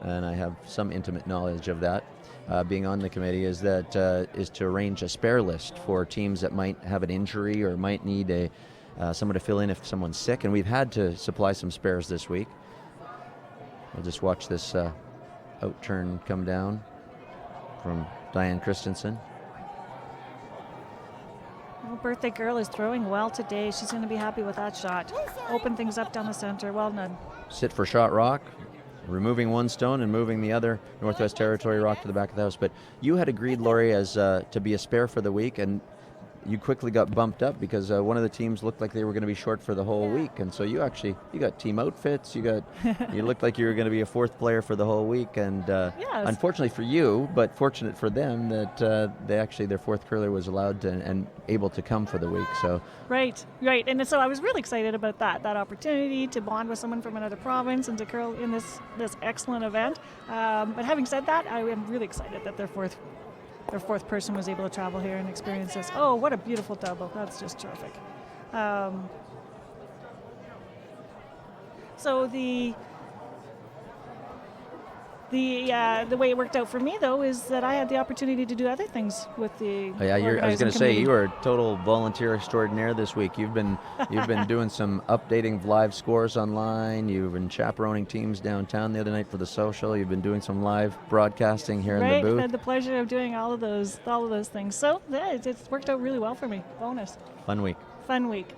and I have some intimate knowledge of that, being on the committee, is to arrange a spare list for teams that might have an injury or might need someone to fill in if someone's sick, and we've had to supply some spares this week. We'll just watch this outturn come down from Diane Christensen. Well, birthday girl is throwing well today. She's going to be happy with that shot. Open things up down the center. Well done. Sit for shot rock, removing one stone and moving the other Northwest Territory rock to the back of the house. But you had agreed, Lori, as to be a spare for the week, and you quickly got bumped up because one of the teams looked like they were going to be short for the whole week, and so you got team outfits. You looked like you were going to be a fourth player for the whole week, and unfortunately for you, but fortunate for them that their fourth curler was allowed to and able to come for the week. So right, and so I was really excited about that opportunity to bond with someone from another province and to curl in this excellent event. But having said that, I am really excited that their fourth person was able to travel here and experience this. Oh, what a beautiful double. That's just terrific. So the way it worked out for me, though, is that I had the opportunity to do other things with the I was organizing going to say committee. you are a total volunteer extraordinaire this week. You've been doing some updating of live scores online. You've been chaperoning teams downtown the other night for the social. You've been doing some live broadcasting here in the booth. I had the pleasure of doing all of those things. So yeah, it's worked out really well for me. Bonus. Fun week. Fun week.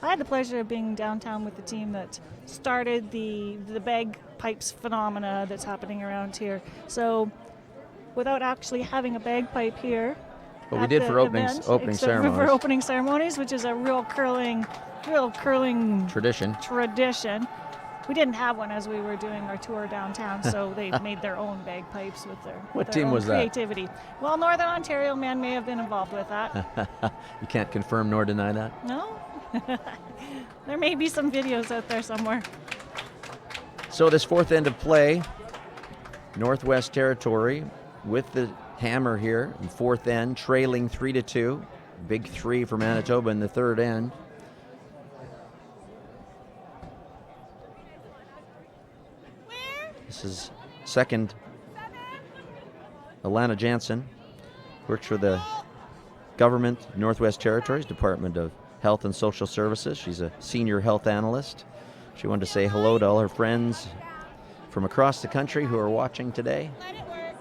I had the pleasure of being downtown with the team that started the bagpipes phenomena that's happening around here. So without actually having a bagpipe here, But we at did the for opening event, opening except ceremonies. for opening ceremonies, which is a real curling Tradition. We didn't have one as we were doing our tour downtown, so they made their own bagpipes with their What their team own was that? creativity. Well, Northern Ontario men may have been involved with that. You can't confirm nor deny that. No? There may be some videos out there somewhere. So this fourth end of play, Northwest Territory with the hammer here in fourth end, trailing 3-2. Big 3 for Manitoba in the third end. This is second. Alana Jansen works for the government, Northwest Territories, Department of Health and Social Services. She's a senior health analyst. She wanted to say hello to all her friends from across the country who are watching today. Let it work.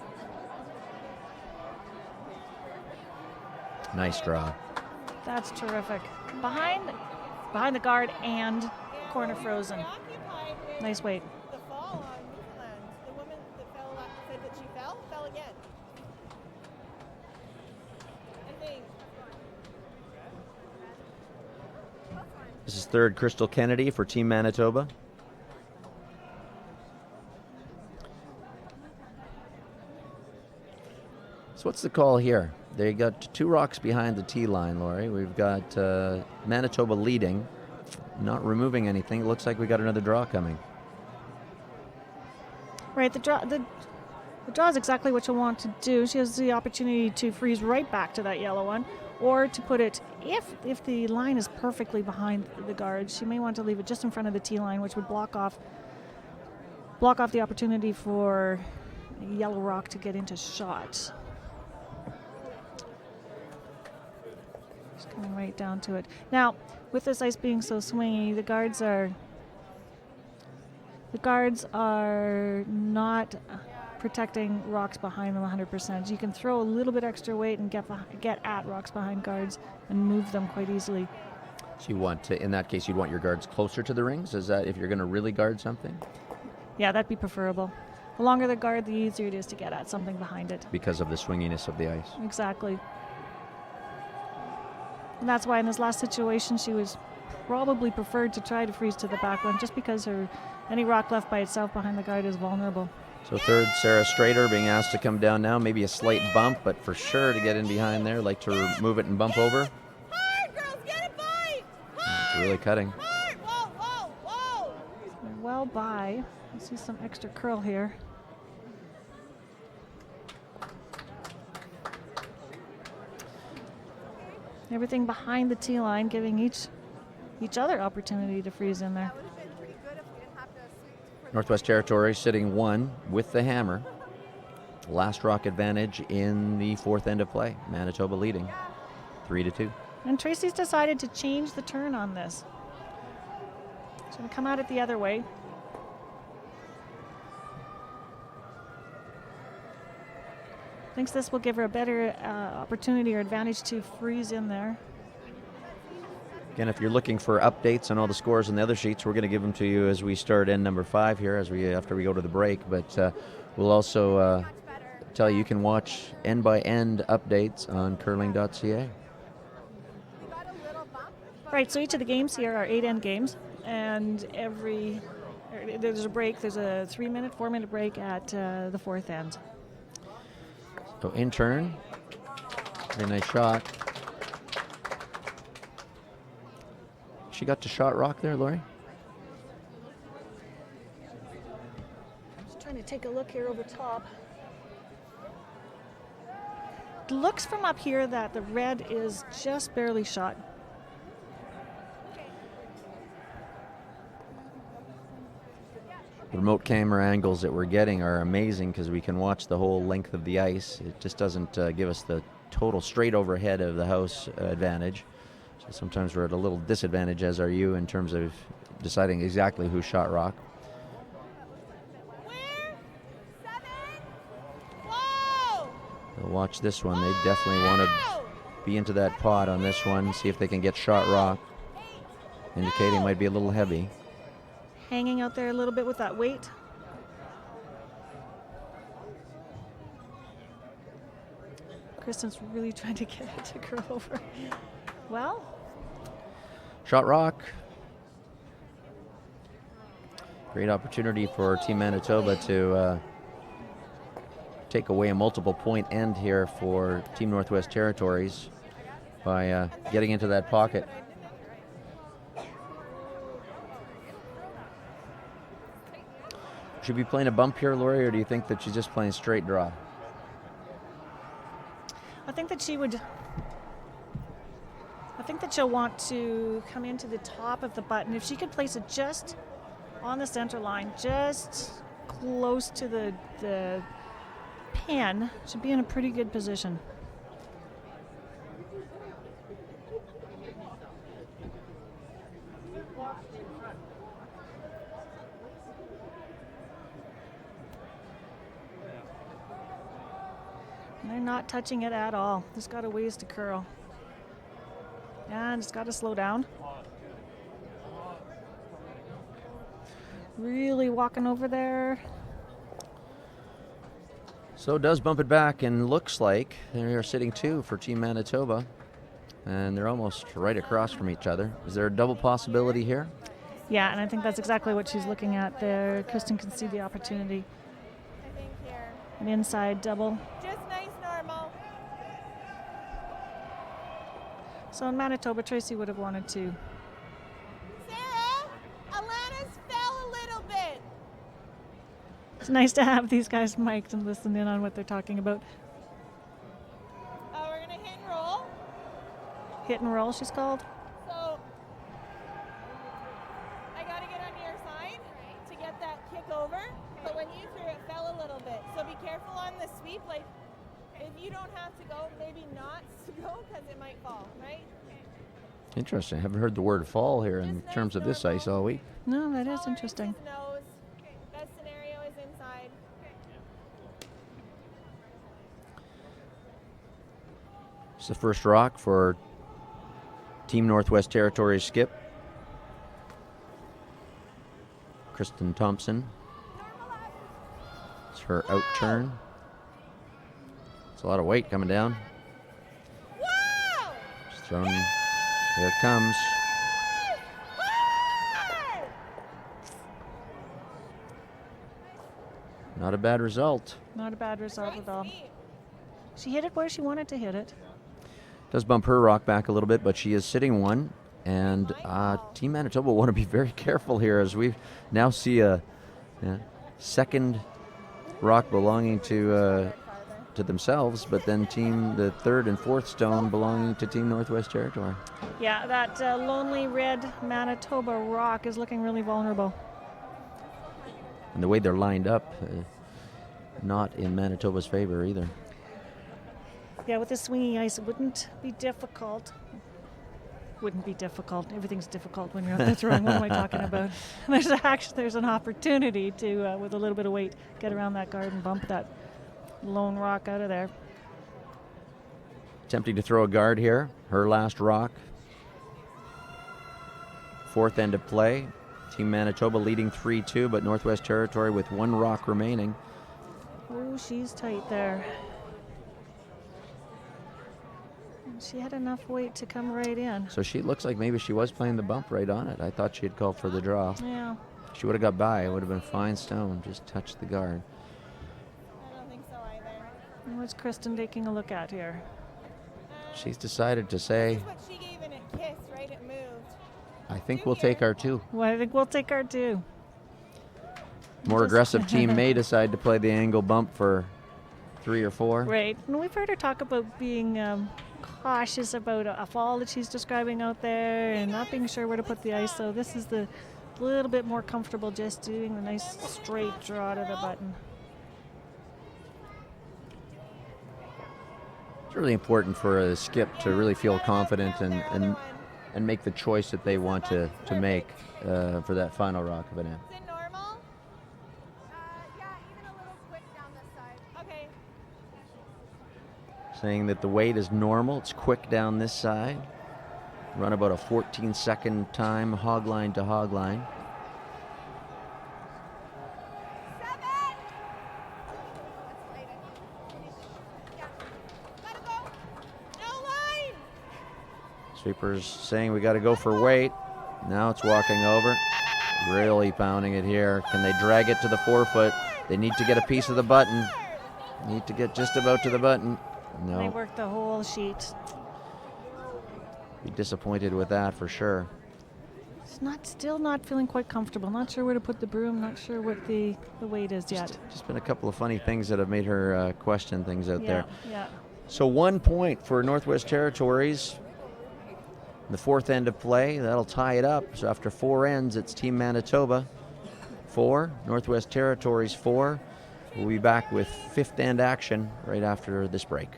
Nice draw. That's terrific. Behind the guard and corner frozen. Preoccupied with Nice weight. the fall on Newfoundland. The woman that said that she fell again. I think. This is third Crystal Kennedy for Team Manitoba. So what's the call here? They got 2 rocks behind the tee line, Lori. We've got Manitoba leading, not removing anything. It looks like we got another draw coming. Right, the draw is exactly what you want to do. She has the opportunity to freeze right back to that yellow one, or to put it, if the line is perfectly behind the guard, she may want to leave it just in front of the tee line, which would block off the opportunity for yellow rock to get into shot. Just coming right down to it. Now, with this ice being so swingy, the guards are not protecting rocks behind them 100%. You can throw a little bit extra weight and get at rocks behind guards and move them quite easily. So you want to, in that case, you'd want your guards closer to the rings? Is that if you're going to really guard something? Yeah, that'd be preferable. The longer the guard, the easier it is to get at something behind it. Because of the swinginess of the ice. Exactly. And that's why in this last situation, she was probably preferred to try to freeze to the back one, just because any rock left by itself behind the guard is vulnerable. So third, Sarah Strader being asked to come down now. Maybe a slight bump, but for sure to get in behind there. Like to move it and bump over. Hard, girls, get it by. It's really cutting. Hard. Whoa, whoa, whoa. They're well by. I see some extra curl here. Everything behind the tee line, giving each other opportunity to freeze in there. That would have been pretty good if we didn't have to switch for Northwest Territories sitting 1 with the hammer. Last rock advantage in the fourth end of play. Manitoba leading 3-2. And Tracy's decided to change the turn on this. She's going to come at it the other way. Thinks this will give her a better opportunity or advantage to freeze in there. Again, if you're looking for updates on all the scores on the other sheets, we're going to give them to you as we start end number 5 here, after we go to the break. But we'll also tell you can watch end-by-end updates on curling.ca. we got a little bump. Right, so each of the games here are 8-end games, and there's a break. There's a 3-minute, 4-minute break at the fourth end. So in turn, very nice shot. She got to shot rock there, Lori? Just trying to take a look here over top. It looks from up here that the red is just barely shot. The remote camera angles that we're getting are amazing because we can watch the whole length of the ice. It just doesn't give us the total straight overhead of the house advantage. So sometimes we're at a little disadvantage, as are you, in terms of deciding exactly who shot rock. Where? 7. Whoa. They'll watch this one. They definitely want to be into that pot on this one, see if they can get shot rock, indicating it might be a little heavy. Hanging out there a little bit with that weight. Kristen's really trying to get it to curl over. Well, Shot rock. Great opportunity for Team Manitoba to take away a multiple point end here for Team Northwest Territories by getting into that pocket. Should we be playing a bump here, Lori, or do you think that she's just playing straight draw? I think that she'll want to come into the top of the button. If she could place it just on the center line, just close to the pin, she'd be in a pretty good position. They're not touching it at all. It's got a ways to curl. And it's got to slow down. Really walking over there. So it does bump it back, and looks like they are sitting 2 for Team Manitoba. And they're almost right across from each other. Is there a double possibility here? Yeah, and I think that's exactly what she's looking at there. Kristen can see the opportunity. I think here. An inside double. Just nice normal. So in Manitoba, Tracy would have wanted to. Sarah, Alana's fell a little bit. It's nice to have these guys mic'd and listen in on what they're talking about. Oh, we're gonna hit and roll. Hit and roll, she's called. So I gotta get on your side to get that kick over. But when you threw it, fell a little bit. So be careful on the sweep. Like if you don't have to go, maybe not to go because it might fall, right? Interesting. I haven't heard the word fall here in Just terms of this ice all week. No, that is Smaller interesting. into his nose. Best scenario is inside. It's the first rock for Team Northwest Territories skip. Kristen Thompson. It's her out turn. It's a lot of weight coming down. Wow! She's thrown. Here it comes. Not a bad result. Not a bad result Right at all. sweep. She hit it where she wanted to hit it. Does bump her rock back a little bit, but she is sitting one. And Team Manitoba will want to be very careful here as we now see a second rock belonging to themselves, but then the third and fourth stone belonging to Team Northwest Territory. Yeah, that lonely red Manitoba rock is looking really vulnerable. And the way they're lined up, not in Manitoba's favor either. Yeah, with the swingy ice, it wouldn't be difficult. Wouldn't be difficult. Everything's difficult when you're out there throwing. What am I talking about? There's an opportunity to, with a little bit of weight, get around that guard and bump that lone rock out of there. Attempting to throw a guard here. Her last rock. Fourth end of play. Team Manitoba leading 3-2, but Northwest Territory with one rock remaining. Oh, she's tight there. She had enough weight to come right in. So she looks like maybe she was playing the bump right on it. I thought she had called for the draw. Yeah. She would have got by. It would have been a fine stone. Just touched the guard. I don't think so either. What's Kristen taking a look at here? She's decided to say, This is what she gave it a kiss, right? It moved. I think we'll take our two. Well, I think we'll take our two. More aggressive team may decide to play the angle bump for 3 or 4. Right. And we've heard her talk about being cautious about a fall that she's describing out there and not being sure where to put the ice. So this is the little bit more comfortable just doing the nice straight draw to the button. It's really important for a skip to really feel confident and make the choice that they want to make for that final rock of an end. Is it normal? Yeah, even a little quick down this side. Okay. Saying that the weight is normal. It's quick down this side. Run about a 14-second time, hog line to hog line. 7. Yeah. Gotta go. No line. Sweepers saying we got to go for weight. Now it's walking over. Really pounding it here. Can they drag it to the forefoot? They need to get a piece of the button. Need to get just about to the button. They No. work the whole sheet. Be disappointed with that for sure. Still not feeling quite comfortable. Not sure where to put the broom. Not sure what the weight is yet. Just been a couple of funny things that have made her question things out there. Yeah. So 1 point for Northwest Territories. The fourth end of play, that'll tie it up. So after 4 ends, it's Team Manitoba 4, Northwest Territories 4. We'll be back with fifth end action right after this break.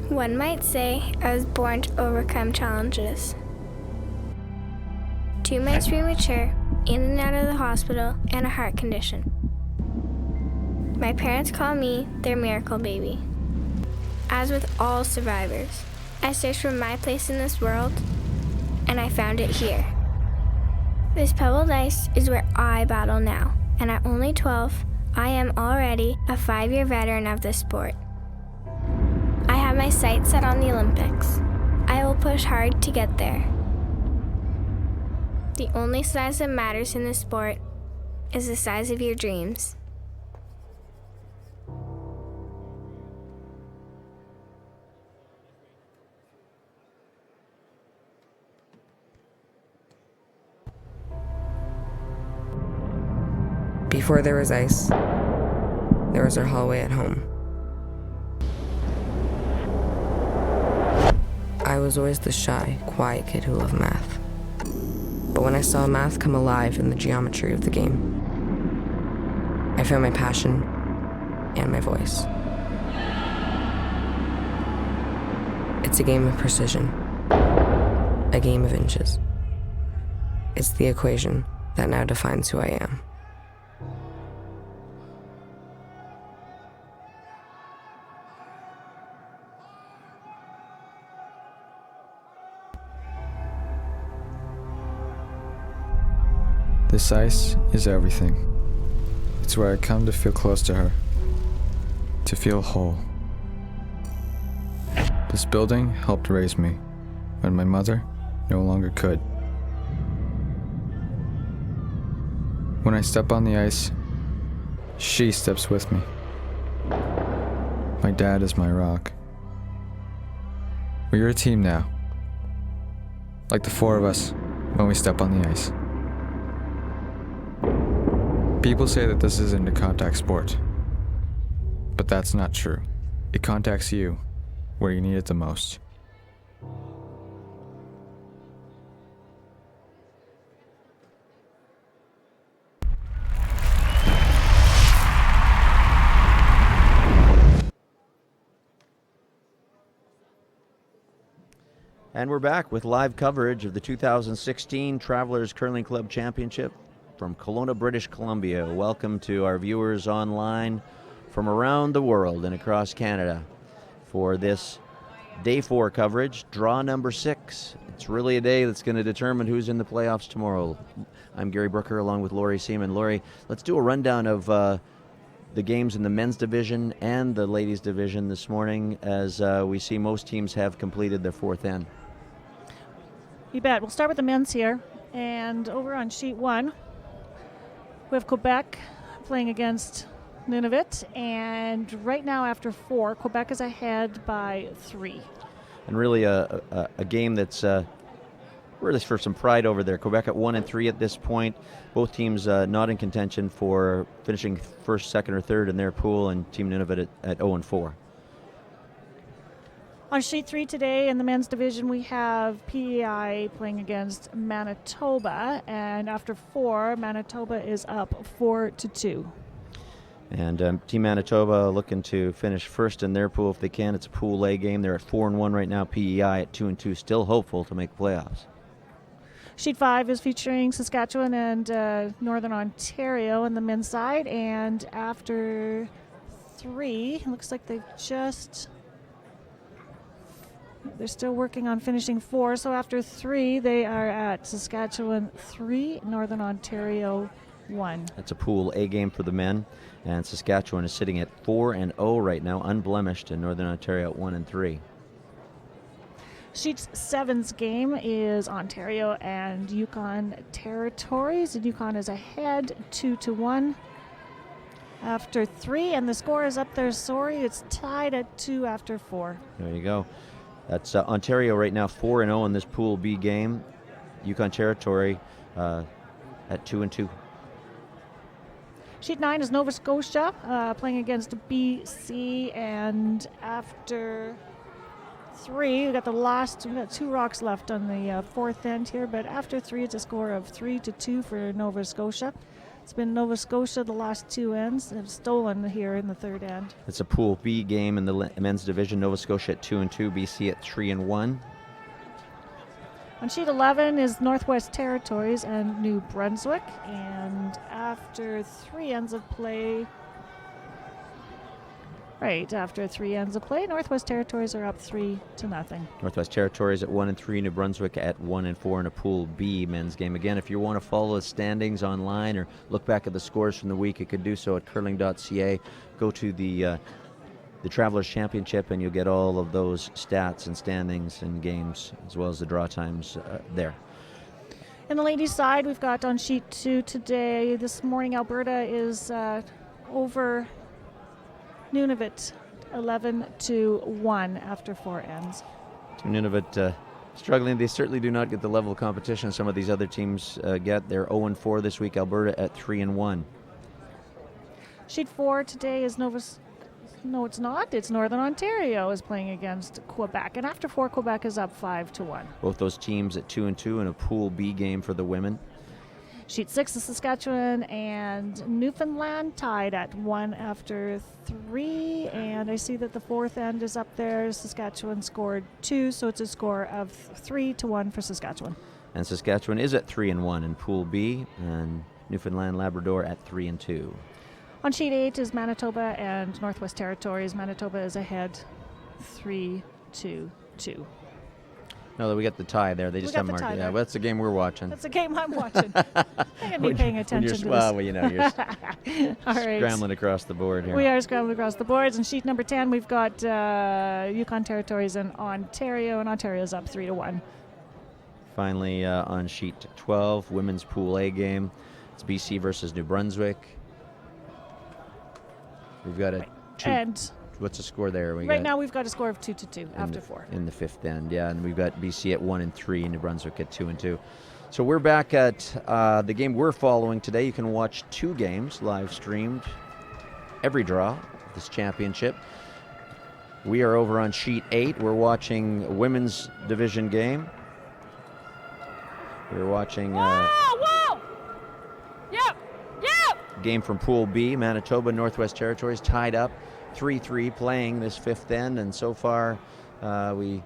One might say I was born to overcome challenges. 2 months premature, in and out of the hospital, and a heart condition. My parents call me their miracle baby. As with all survivors, I searched for my place in this world, and I found it here. This pebbled ice is where I battle now, and at only 12, I am already a 5-year veteran of this sport. I have my sights set on the Olympics. I will push hard to get there. The only size that matters in this sport is the size of your dreams. Before there was ice, there was our hallway at home. I was always the shy, quiet kid who loved math. But when I saw math come alive in the geometry of the game, I found my passion and my voice. It's a game of precision, a game of inches. It's the equation that now defines who I am. This ice is everything. It's where I come to feel close to her, to feel whole. This building helped raise me when my mother no longer could. When I step on the ice, she steps with me. My dad is my rock. We are a team now, like the four of us when we step on the ice. People say that this isn't a contact sport, but that's not true. It contacts you where you need it the most. And we're back with live coverage of the 2016 Travelers Curling Club Championship from Kelowna, British Columbia. Welcome to our viewers online from around the world and across Canada for this Day 4 coverage, draw number 6. It's really a day that's going to determine who's in the playoffs tomorrow. I'm Gary Brooker along with Laurie Seaman. Laurie, let's do a rundown of the games in the men's division and the ladies division this morning, as we see most teams have completed their fourth end. You bet. We'll start with the men's here. And over on sheet 1, we have Quebec playing against Nunavut. And right now, after 4, Quebec is ahead by 3. And really a game that's really for some pride over there. Quebec at 1-3 at this point. Both teams not in contention for finishing first, second, or third in their pool, and Team Nunavut at 0-4. On sheet 3 today in the men's division, we have PEI playing against Manitoba, and after 4, Manitoba is up 4-2. And Team Manitoba looking to finish first in their pool if they can. It's a Pool A game. They're at 4-1 right now. PEI at 2-2, still hopeful to make playoffs. Sheet 5 is featuring Saskatchewan and Northern Ontario on the men's side, and after 3, looks like they're still working on finishing 4, so after 3, they are at Saskatchewan 3, Northern Ontario 1. That's a Pool A game for the men, and Saskatchewan is sitting at 4-0 right now, unblemished, and Northern Ontario at 1-3. Sheet 7's game is Ontario and Yukon Territories, and Yukon is ahead 2-1 after 3, and the score is up there. Sorry, it's tied at 2 after 4. There you go. That's Ontario right now 4-0 in this Pool B game. Yukon Territory at 2-2. Sheet 9 is Nova Scotia playing against BC, and after 3, we got 2 rocks left on the fourth end here, but after 3, it's a score of 3-2 for Nova Scotia. It's been Nova Scotia the last 2 ends. They've stolen here in the third end. It's a Pool B game in the men's division. Nova Scotia at 2-2, BC at 3-1. On sheet 11 is Northwest Territories and New Brunswick, and after 3 ends of play, Northwest Territories are up 3-0. Northwest Territories at 1-3, New Brunswick at 1-4 in a Pool B men's game. Again, if you want to follow the standings online or look back at the scores from the week, you could do so at curling.ca. Go to the Travelers Championship, and you'll get all of those stats and standings and games, as well as the draw times there. In the ladies' side, we've got on sheet 2 today. This morning, Alberta is over Nunavut 11-1 after 4 ends. Team Nunavut struggling. They certainly do not get the level of competition some of these other teams get. They're 0-4 this week. Alberta at 3-1. Sheet 4 today is No, it's not. It's Northern Ontario is playing against Quebec. And after 4, Quebec is up 5-1. Both those teams at 2-2 in a Pool B game for the women. Sheet 6 is Saskatchewan and Newfoundland tied at 1 after 3. And I see that the fourth end is up there. Saskatchewan scored 2, so it's a score of 3-1 for Saskatchewan. And Saskatchewan is at 3-1 in Pool B, and Newfoundland Labrador at 3-2. On sheet 8 is Manitoba and Northwest Territories. Manitoba is ahead 3-2. No, we got the tie there. They just got haven't the marked tie it. Yeah, there. well, that's the game we're watching. That's a game I'm watching. I'm going to be paying attention to this. Well, you know, you're All right. scrambling across the board here. We are scrambling across the boards. And sheet number 10, we've got Yukon Territories and Ontario, and Ontario's up 3-1. Finally, on sheet 12, women's Pool A game. It's BC versus New Brunswick. We've got a two. And What's the score there? right now we've got a score of 2-2 after 4. In the fifth end, yeah. And we've got BC at 1-3, New Brunswick at 2-2. So we're back at the game we're following today. You can watch 2 games live streamed, every draw of this championship. We are over on sheet 8. We're watching a women's division game. We're watching game from Pool B. Manitoba, Northwest Territories tied up 3-3 playing this fifth end, and so far we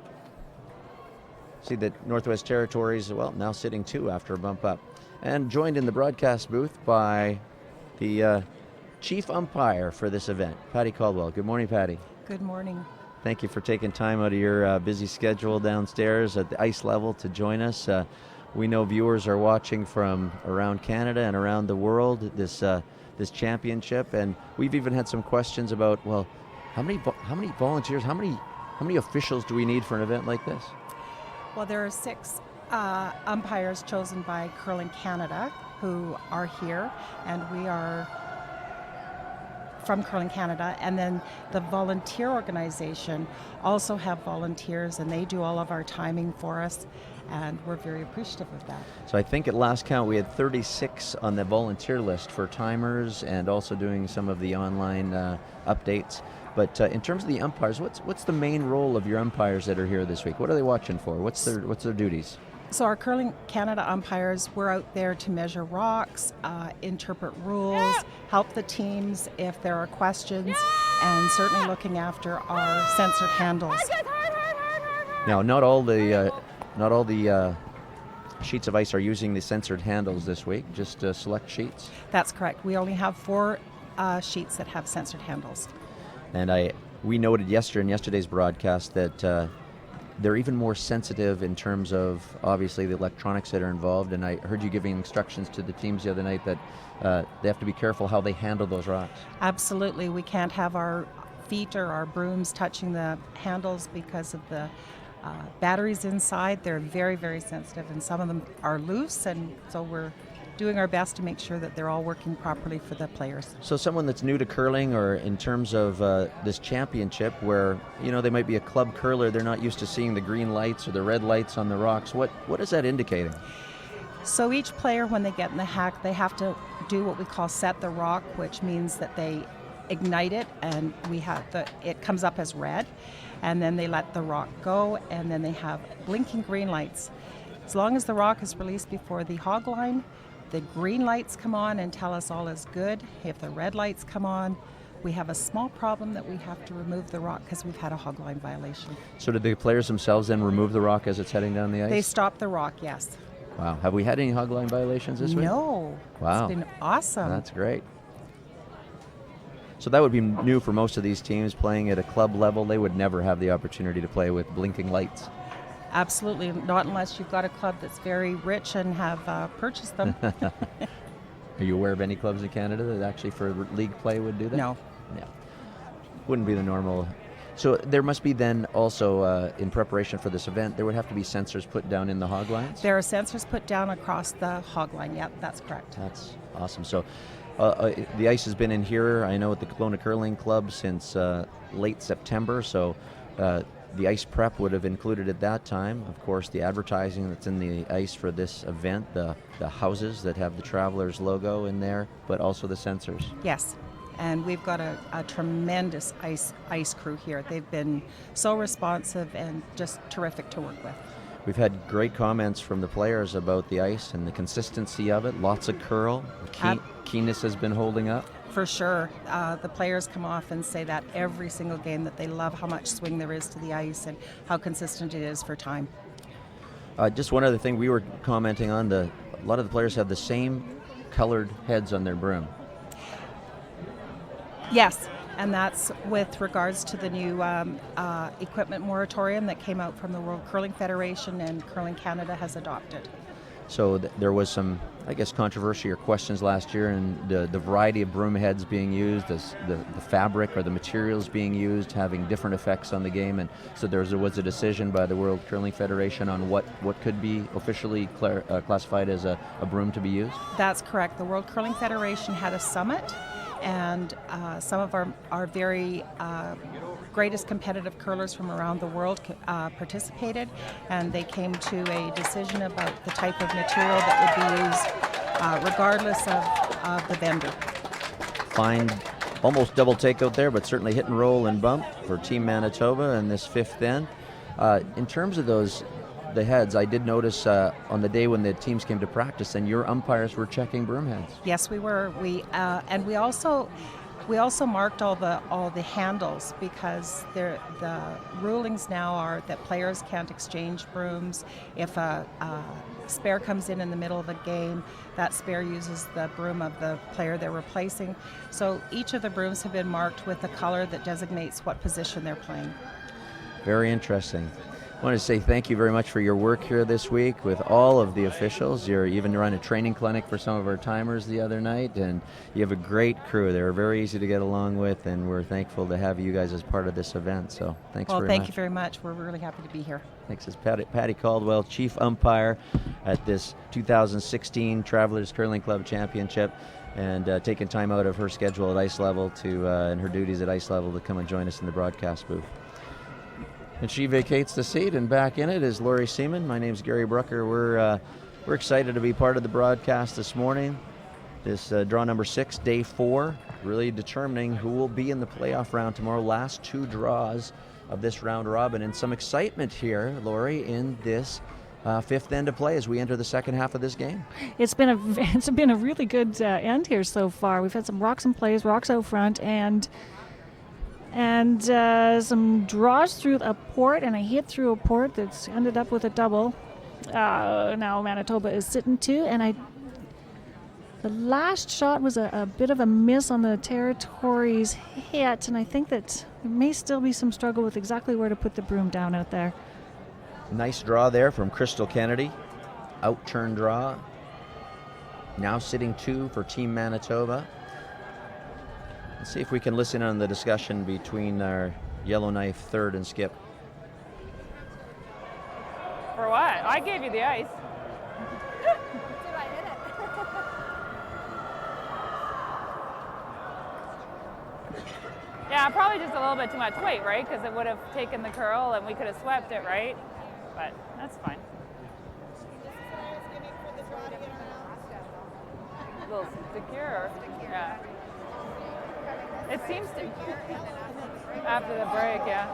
see that Northwest Territories, well, now sitting 2 after a bump up. And joined in the broadcast booth by the chief umpire for this event, Patty Caldwell. Good morning, Patty. Good morning. Thank you for taking time out of your busy schedule downstairs at the ice level to join us. We know viewers are watching from around Canada and around the world this championship, and we've even had some questions about, well, how many volunteers, how many officials do we need for an event like this? Well, there are 6 umpires chosen by Curling Canada who are here, and we are from Curling Canada, and then the volunteer organization also have volunteers, and they do all of our timing for us, and we're very appreciative of that. So I think at last count we had 36 on the volunteer list for timers and also doing some of the online updates. But in terms of the umpires, what's the main role of your umpires that are here this week? What are they watching for? What's their duties? So our Curling Canada umpires, we're out there to measure rocks, interpret rules, help the teams if there are questions, and certainly looking after our censored handles. Now, not all the sheets of ice are using the censored handles this week, just select sheets. That's correct. We only have 4 sheets that have censored handles. And we noted in yesterday's broadcast that they're even more sensitive in terms of, obviously, the electronics that are involved. And I heard you giving instructions to the teams the other night that they have to be careful how they handle those rocks. Absolutely. We can't have our feet or our brooms touching the handles because of the batteries inside. They're very, very sensitive, and some of them are loose, and so we're doing our best to make sure that they're all working properly for the players. So someone that's new to curling, or in terms of this championship where, they might be a club curler, they're not used to seeing the green lights or the red lights on the rocks, what is that indicating? So each player, when they get in the hack, they have to do what we call set the rock, which means that they ignite it, and it comes up as red, and then they let the rock go, and then they have blinking green lights. As long as the rock is released before the hog line, the green lights come on and tell us all is good. If the red lights come on, we have a small problem that we have to remove the rock because we've had a hog line violation. So did the players themselves then remove the rock as it's heading down the ice? They stop the rock, yes. Wow. Have we had any hog line violations this week? No. Wow. It's been awesome. That's great. So that would be new for most of these teams playing at a club level. They would never have the opportunity to play with blinking lights. Absolutely, not unless you've got a club that's very rich and have purchased them. Are you aware of any clubs in Canada that actually for league play would do that? No. Yeah. Wouldn't be the normal. So there must be then also, in preparation for this event, there would have to be sensors put down in the hog lines? There are sensors put down across the hog line, yep, that's correct. That's awesome. So the ice has been in here, I know, at the Kelowna Curling Club since late September, so the ice prep would have included at that time, of course, the advertising that's in the ice for this event, the houses that have the Travelers logo in there, but also the sensors. Yes, and we've got a tremendous ice crew here. They've been so responsive and just terrific to work with. We've had great comments from the players about the ice and the consistency of it, lots of curl, keenness has been holding up. For sure. The players come off and say that every single game, that they love how much swing there is to the ice and how consistent it is for time. Just one other thing we were commenting on, a lot of the players have the same colored heads on their broom. Yes, And that's with regards to the new equipment moratorium that came out from the World Curling Federation and Curling Canada has adopted. So there was some, I guess, controversy or questions last year, and the variety of broom heads being used, the fabric or the materials being used, having different effects on the game, and so there was a decision by the World Curling Federation on what could be officially classified as a broom to be used. That's correct. The World Curling Federation had a summit, and some of our very greatest competitive curlers from around the world participated, and they came to a decision about the type of material that would be used regardless of the vendor. Fine, almost double takeout there, but certainly hit and roll and bump for Team Manitoba in this fifth end. In terms of the heads, I did notice on the day when the teams came to practice, and your umpires were checking broom heads. Yes, we were. We also marked all the handles, because the rulings now are that players can't exchange brooms. If a spare comes in the middle of a game, that spare uses the broom of the player they're replacing. So each of the brooms have been marked with a color that designates what position they're playing. Very interesting. I want to say thank you very much for your work here this week with all of the officials. You're even run a training clinic for some of our timers the other night, and you have a great crew. They're very easy to get along with, and we're thankful to have you guys as part of this event. So thanks very much. Well, thank you very much. We're really happy to be here. Thanks. It's Patty Caldwell, chief umpire at this 2016 Travelers Curling Club Championship, and taking time out of her schedule at ice level and her duties at ice level to come and join us in the broadcast booth. And she vacates the seat, and back in it is Laurie Seaman. My name's Gary Brucker. We're excited to be part of the broadcast this morning. This draw number 6, day 4, really determining who will be in the playoff round tomorrow. Last 2 draws of this round robin, and some excitement here, Laurie, in this fifth end of play as we enter the second half of this game. It's been a really good end here so far. We've had some rocks in plays, rocks out front, and some draws through a port, and a hit through a port that's ended up with a double. Now Manitoba is sitting 2, and the last shot was a bit of a miss on the Territories hit, and I think that there may still be some struggle with exactly where to put the broom down out there. Nice draw there from Crystal Kennedy. Out-turn draw. Now sitting 2 for Team Manitoba. Let's see if we can listen on the discussion between our Yellowknife third and Skip. For what? I gave you the ice. Did I hit it? Yeah, probably just a little bit too much weight, right? Because it would have taken the curl and we could have swept it, right? But that's fine. This is what I was giving for the draw to get around. A little secure. Yeah. It seems to. After the break, yeah.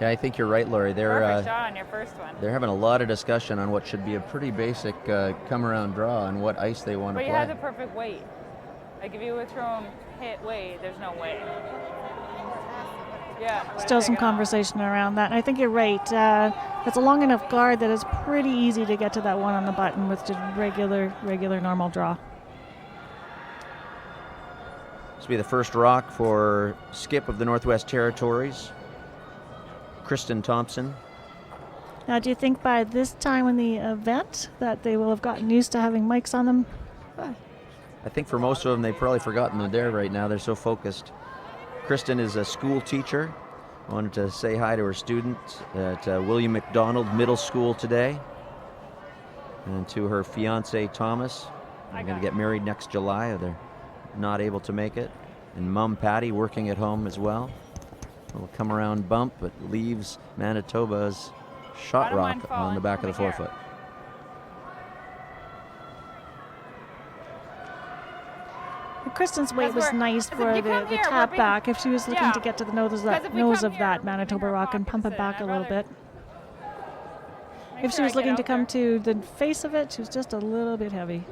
Yeah, I think you're right, Laurie. Perfect shot on your first one. They're having a lot of discussion on what should be a pretty basic come-around draw and what ice they want to But play. you had the perfect weight. Like if you would throw hit weight, there's no way. Yeah. Still some conversation around that, and I think you're right. It's a long enough guard that it's pretty easy to get to that one on the button with just regular normal draw. This will be the first rock for Skip of the Northwest Territories, Kristen Thompson. Now, do you think by this time in the event that they will have gotten used to having mics on them? I think for most of them, they've probably forgotten they're there right now. They're so focused. Kristen is a school teacher. I wanted to say hi to her students at William McDonald Middle School today, and to her fiance Thomas. They're going to get married next July. They're not able to make it. And Mom Patty working at home as well. A little come around bump, but leaves Manitoba's shot rock on the back of the forefoot. Kristen's weight was nice for the tap back if she was looking to get to the nose of that Manitoba rock and pump it back a little bit. If she was looking to come to the face of it, she was just a little bit heavy.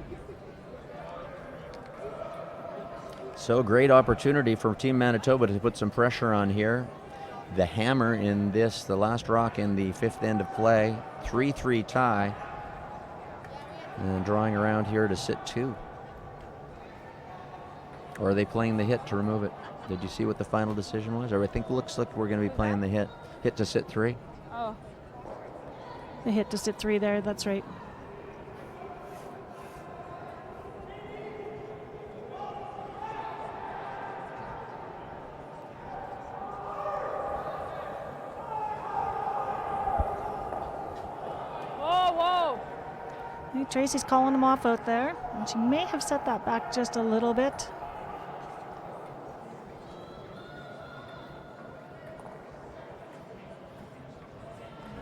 So great opportunity for Team Manitoba to put some pressure on here. The hammer in this, the last rock in the fifth end of play, 3-3 tie. And drawing around here to sit 2. Or are they playing the hit to remove it? Did you see what the final decision was? Or I think looks like we're going to be playing the hit. Hit to sit 3. Oh, The hit to sit 3 there, that's right. whoa. Hey, Tracy's calling him off out there, and she may have set that back just a little bit.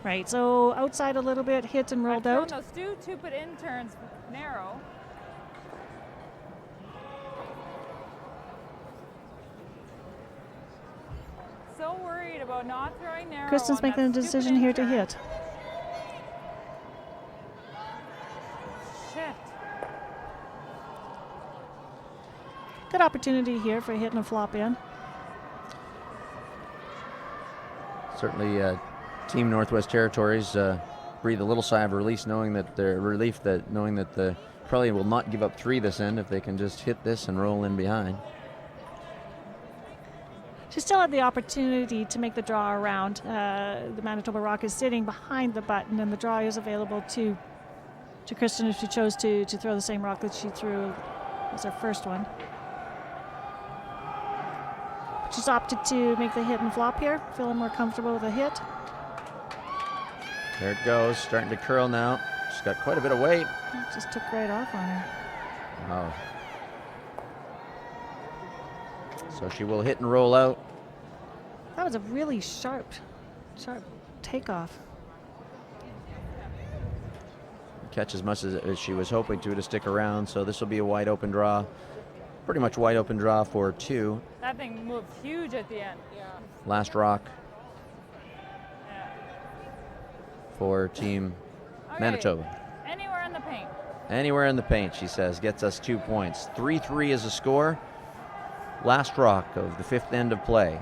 Right, so outside a little bit, hit and rolled out. No, Stu took it in turns narrow. So worried about not throwing narrow. Kristen's on making a that decision stupid here to in-turn. hit. Shit. Good opportunity here for a hit and a flop in. Certainly, Team Northwest Territories breathe a little sigh of relief, knowing that the probably will not give up 3 this end if they can just hit this and roll in behind. She still had the opportunity to make the draw around. The Manitoba Rock is sitting behind the button, and the draw is available to Kristen if she chose to throw the same rock that she threw as her first one. She's opted to make the hit and flop here, feeling more comfortable with a hit. There it goes, starting to curl now. She's got quite a bit of weight. It just took right off on her. Wow. So she will hit and roll out. That was a really sharp takeoff. Catch as much as she was hoping to stick around, so this will be a wide open draw. Pretty much wide open draw for 2. That thing moved huge at the end. Yeah. Last rock Yeah. for Team Okay. Manitoba. Anywhere in the paint. Anywhere in the paint, she says, gets us 2 points. 3-3 is the score. Last rock of the 5th end of play.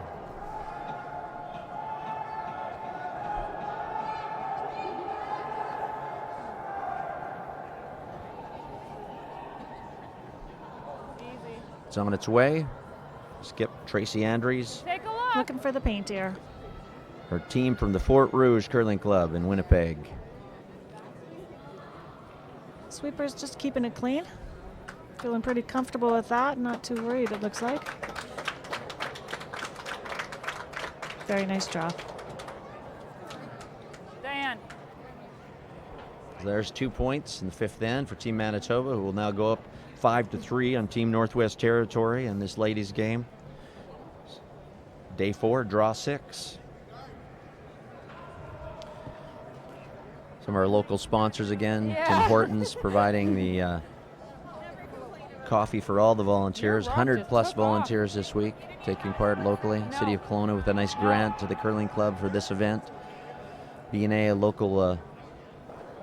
Easy. It's on its way. Skip Tracy Andrews, Take a look. Looking for the paint here. her team from the Fort Rouge Curling Club in Winnipeg. Sweeper's just keeping it clean. Feeling pretty comfortable with that. Not too worried, it looks like. Very nice draw. Diane. There's 2 points in the 5th end for Team Manitoba, who will now go up 5-3 on Team Northwest Territory in this ladies' game. Day 4, draw 6. Some of our local sponsors again. Yeah. Tim Hortons providing the coffee for all the volunteers. Your rock 100 just plus took off. volunteers this week taking part locally. No. City of Kelowna with a nice grant to the curling club for this event. B&A, a local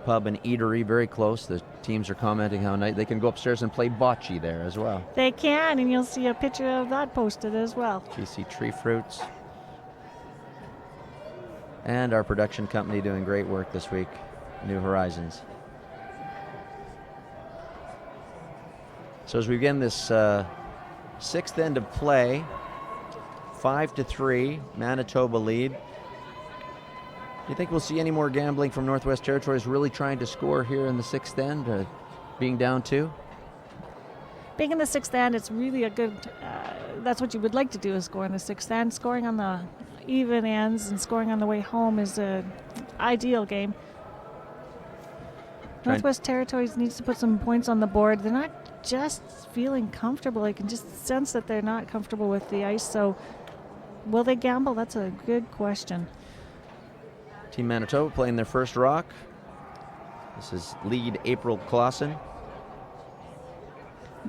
pub and eatery very close. The teams are commenting how nice they can go upstairs and play bocce there as well. They can, and you'll see a picture of that posted as well. GC Tree Fruits. And our production company doing great work this week, New Horizons. So as we begin this 6th end of play, 5-3, Manitoba lead. Do you think we'll see any more gambling from Northwest Territories really trying to score here in the 6th end, being down 2? Being in the 6th end, it's really a good, that's what you would like to do, is score in the 6th end. Scoring on the even ends and scoring on the way home is an ideal game. Northwest Territories needs to put some points on the board. They're not just feeling comfortable. I can just sense that they're not comfortable with the ice. So will they gamble? That's a good question. Team Manitoba playing their first rock. This is lead April Clausen.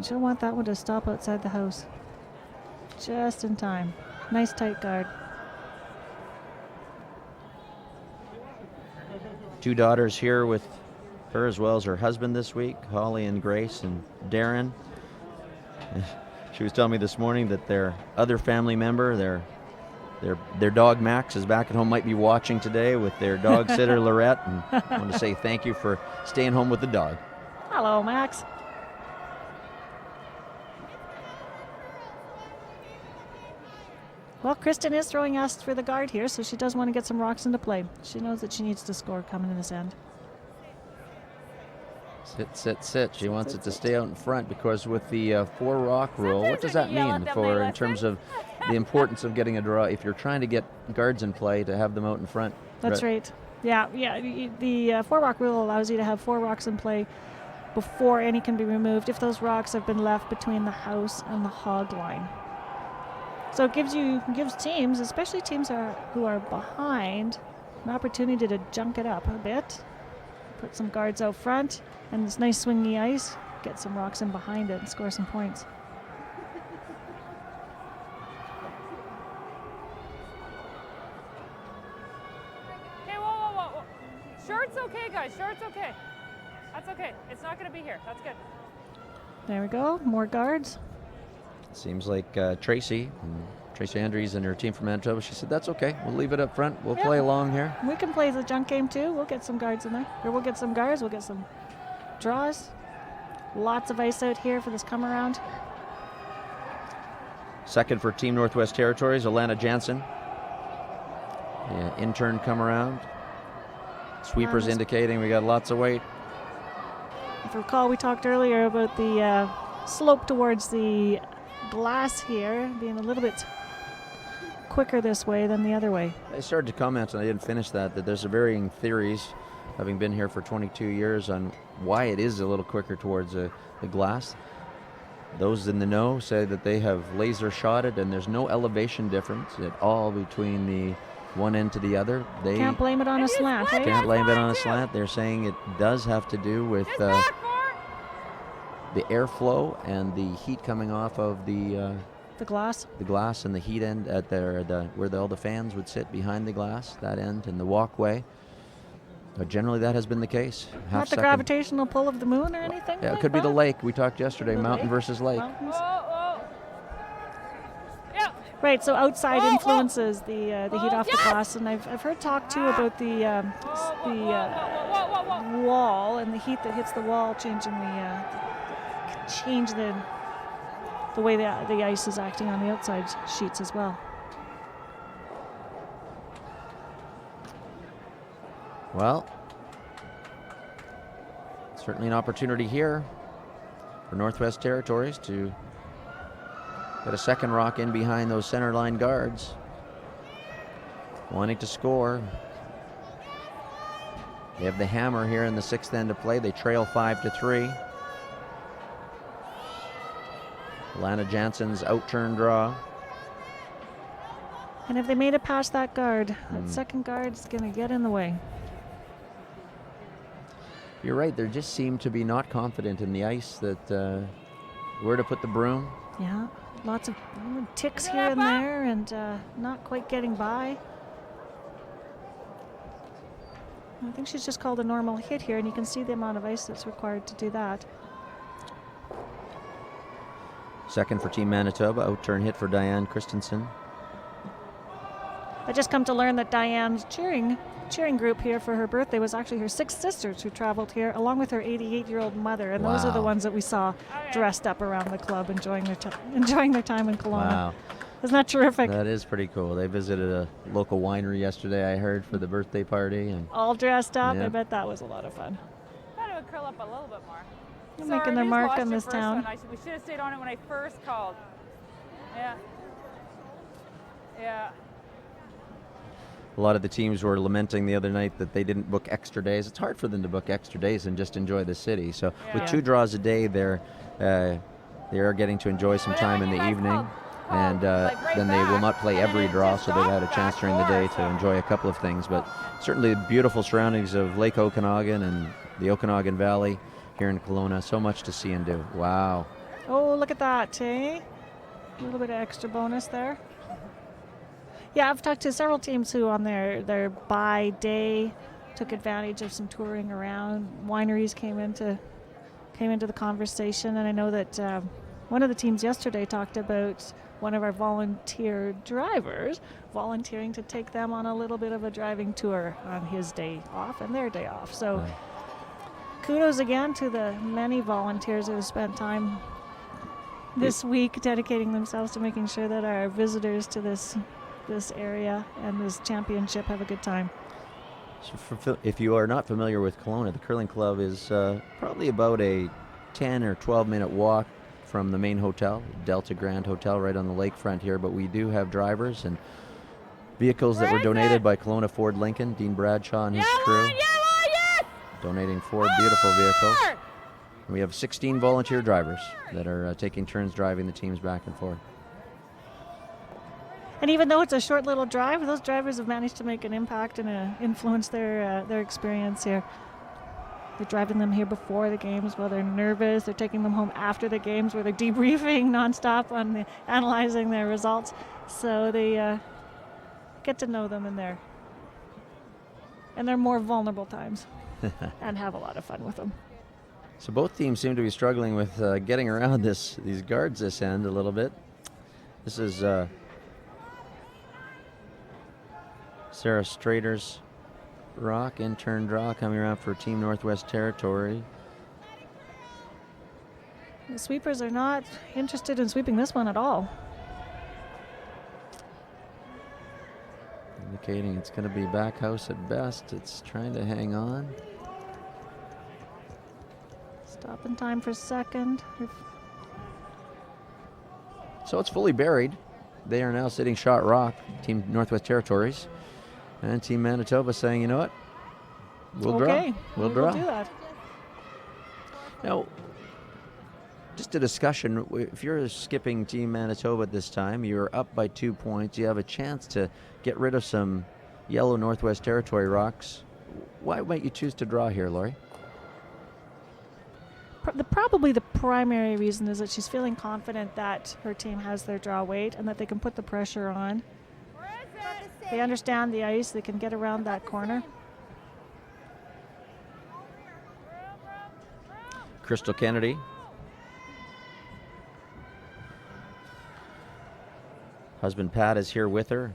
She'll want that one to stop outside the house. Just in time. Nice tight guard. 2 daughters here with her as well as her husband this week, Holly and Grace and Darren. She was telling me this morning that their other family member, their dog Max, is back at home, might be watching today with their dog sitter Lorette, and I want to say thank you for staying home with the dog. Hello, Max. Well, Kristen is throwing us for the guard here, so she does want to get some rocks into play. She knows that she needs to score coming in this end. Sit, sit, sit. She wants it to stay out in front because with the 4 rock rule, what does that mean for in terms of the importance of getting a draw? If you're trying to get guards in play, to have them out in front. That's right. Yeah. The 4 rock rule allows you to have 4 rocks in play before any can be removed if those rocks have been left between the house and the hog line. So it gives teams, especially teams who are behind, an opportunity to junk it up a bit, put some guards out front, and this nice swingy ice, get some rocks in behind it and score some points. Okay, whoa. Short's okay, guys. Short's okay. That's okay. It's not going to be here. That's good. There we go. More guards. Seems like Tracy Andrews and her team from Manitoba, she said, that's okay. We'll leave it up front. We'll play along here. We can play the junk game too. We'll get some guards in there. Or we'll get some guards. We'll get some draws. Lots of ice out here for this come around. Second for Team Northwest Territories, Alana Jansen. Yeah, intern come around. Sweepers indicating we got lots of weight. If you recall, we talked earlier about the slope towards the glass here being a little bit quicker this way than the other way. I started to comment, and I didn't finish that there's varying theories, having been here for 22 years, on why it is a little quicker towards the glass. Those in the know say that they have laser shotted, and there's no elevation difference at all between the one end to the other. They can't blame it on a slant. Can't blame it on a slant. They're saying it does have to do with the airflow and the heat coming off of the glass and the heat end at where all the fans would sit behind the glass, that end, and the walkway. But generally that has been the case. Not the gravitational pull of the moon or anything? Yeah, like it could be that? the lake. We talked yesterday, mountain versus lake. Mountains. Yeah. Right, so outside influences the heat off the glass, and I've heard talk too about the wall and the heat that hits the wall changing the way the ice is acting on the outside sheets as well. Well, certainly an opportunity here for Northwest Territories to get a second rock in behind those center line guards, wanting to score. They have the hammer here in the 6th end of play. They trail 5-3. Lana Jansen's out-turn draw. And if they made it past that guard, that second guard is going to get in the way. You're right. They just seem to be not confident in the ice that where to put the broom. Yeah, lots of ticks here and there, and not quite getting by. I think she's just called a normal hit here, and you can see the amount of ice that's required to do that. Second for Team Manitoba, out-turn hit for Diane Christensen. I just come to learn that Diane's cheering group here for her birthday was actually her 6 sisters who traveled here, along with her 88-year-old mother, and those are the ones that we saw dressed up around the club, enjoying their time in Kelowna. Wow. Isn't that terrific? That is pretty cool. They visited a local winery yesterday, I heard, for the birthday party. And all dressed up. Yeah. I bet that was a lot of fun. I thought it would curl up a little bit more. They're making their mark on this town. We should have stayed on it when I first called. Yeah. Yeah. a lot of the teams were lamenting the other night that they didn't book extra days. It's hard for them to book extra days and just enjoy the city. So with 2 draws a day, they are getting to enjoy some time in the evening. And then they will not play every draw, so they've had a chance during the day to enjoy a couple of things. But certainly the beautiful surroundings of Lake Okanagan and the Okanagan Valley here in Kelowna. So much to see and do. Wow. Oh, look at that, eh? A little bit of extra bonus there. Yeah, I've talked to several teams who on their bye day took advantage of some touring around. Wineries came into the conversation, and I know that one of the teams yesterday talked about one of our volunteer drivers volunteering to take them on a little bit of a driving tour on his day off and their day off. So kudos again to the many volunteers who have spent time this week, dedicating themselves to making sure that our visitors to this area and this championship have a good time. So if you are not familiar with Kelowna, the curling club is probably about a 10 or 12-minute walk from the main hotel, Delta Grand Hotel, right on the lakefront here. But we do have drivers and vehicles that were donated by Kelowna Ford Lincoln, Dean Bradshaw and his crew, donating 4 beautiful vehicles. And we have 16 volunteer drivers that are taking turns driving the teams back and forth. And even though it's a short little drive, those drivers have managed to make an impact and influence their experience here. They're driving them here before the games while they're nervous. They're taking them home after the games where they're debriefing nonstop on analyzing their results. So they get to know them in their more vulnerable times and have a lot of fun with them. So both teams seem to be struggling with getting around these guards this end a little bit. This is Sarah Strader's rock, in-turn draw coming around for Team Northwest Territory. The sweepers are not interested in sweeping this one at all. Indicating it's going to be back house at best. It's trying to hang on. Stop in time for second. So it's fully buried. They are now sitting shot rock, Team Northwest Territories. And Team Manitoba saying, you know what? We'll okay. draw. We'll draw. Do that. Now, just a discussion. If you're skipping Team Manitoba at this time, you're up by 2 points. You have a chance to get rid of some yellow Northwest Territory rocks. Why might you choose to draw here, Laurie? Probably the primary reason is that she's feeling confident that her team has their draw weight and that they can put the pressure on. They understand the ice. They can get around that corner. Crystal Kennedy. Husband Pat is here with her.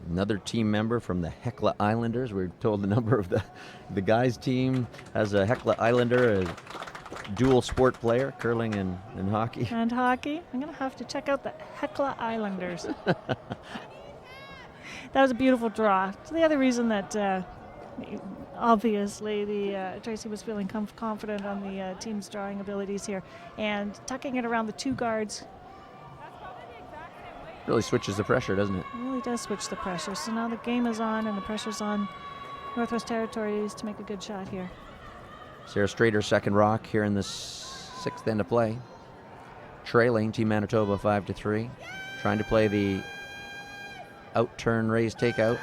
Another team member from the Hecla Islanders. We're told the number of the guys' team has a Hecla Islander, a dual sport player, curling and hockey. And hockey. I'm going to have to check out the Hecla Islanders. That was a beautiful draw. So the other reason that obviously Tracy was feeling confident on the team's drawing abilities here, and tucking it around the 2 guards. Really switches the pressure, doesn't it? It really does switch the pressure. So now the game is on and the pressure's on Northwest Territories to make a good shot here. Sarah Strader, second rock here in the 6th end of play. Trailing Team Manitoba 5-3. Trying to play the out-turn raise takeout.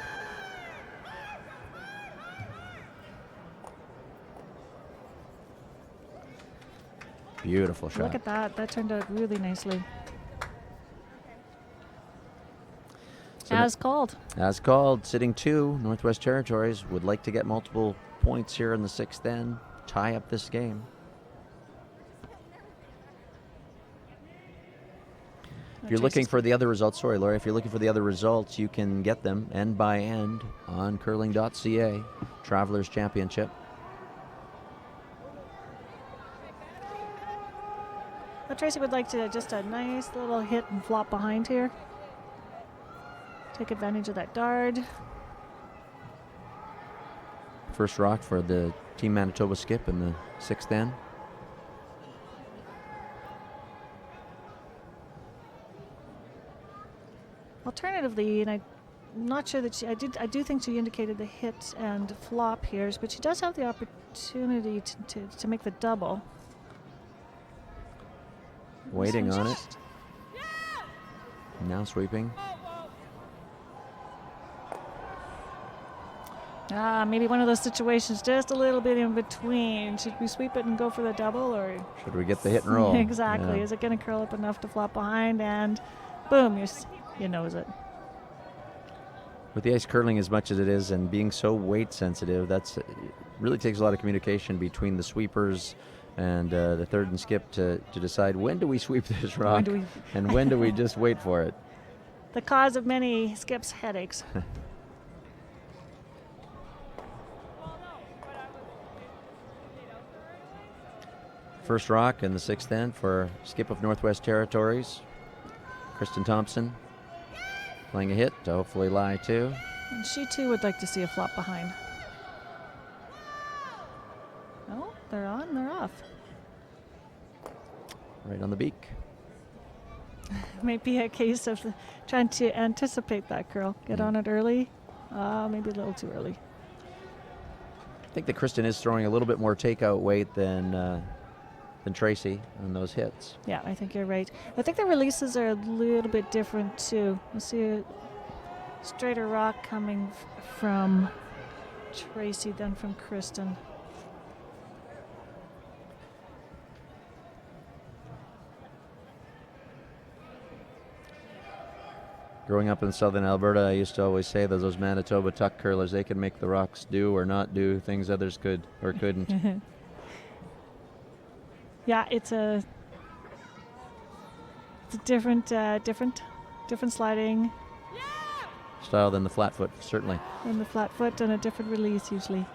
Beautiful shot. Look at that. That turned out really nicely. So As called. As called. Sitting 2. Northwest Territories would like to get multiple points here in the 6th end. Tie up this game. If you're looking for the other results, sorry, Laurie, if you're looking for the other results, you can get them end by end on curling.ca, Travelers Championship. Well, Tracy would like to just a nice little hit and flop behind here. Take advantage of that dart. First rock for the Team Manitoba skip in the 6th end. Alternatively, and I'm not sure that I do think she indicated the hit and flop here, but she does have the opportunity to make the double. Waiting on it. Now sweeping. Maybe one of those situations just a little bit in between. Should we sweep it and go for the double, or should we get the hit and roll? Exactly. Yeah. Is it going to curl up enough to flop behind, and boom, you nose it. With the ice curling as much as it is and being so weight sensitive, it really takes a lot of communication between the sweepers and the third and skip to decide when do we sweep this rock and when do we just wait for it. The cause of many skips' headaches. First rock in the 6th end for skip of Northwest Territories. Kristen Thompson playing a hit to hopefully lie two. And she too would like to see a flop behind. Oh, they're on, they're off. Right on the beak. Might be a case of trying to anticipate that curl. Get on it early. Maybe a little too early. I think that Kristen is throwing a little bit more takeout weight than Tracy on those hits. Yeah, I think you're right. I think the releases are a little bit different too. We'll see a straighter rock coming from Tracy than from Kristen. Growing up in southern Alberta, I used to always say that those Manitoba tuck curlers, they can make the rocks do or not do things others could or couldn't. Yeah, it's a different sliding Style than the flat foot, certainly. than the flat foot and a different release usually.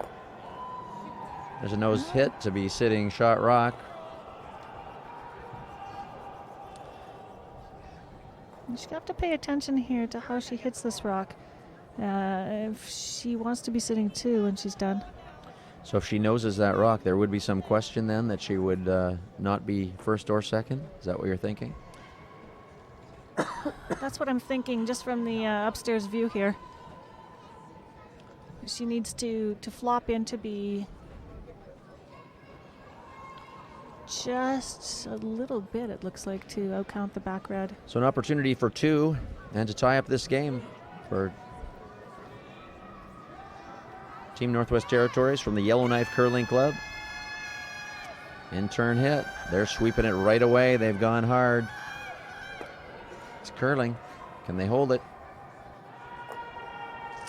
There's a nose hit to be sitting shot rock. You should have to pay attention here to how she hits this rock. If she wants to be sitting two when she's done. So if she noses that rock, there would be some question then that she would not be first or second? Is that what you're thinking? That's what I'm thinking just from the upstairs view here. She needs to flop in to be just a little bit, it looks like, to outcount the back red. So an opportunity for two and to tie up this game for Team Northwest Territories from the Yellowknife Curling Club. In turn hit. They're sweeping it right away. They've gone hard. It's curling. Can they hold it?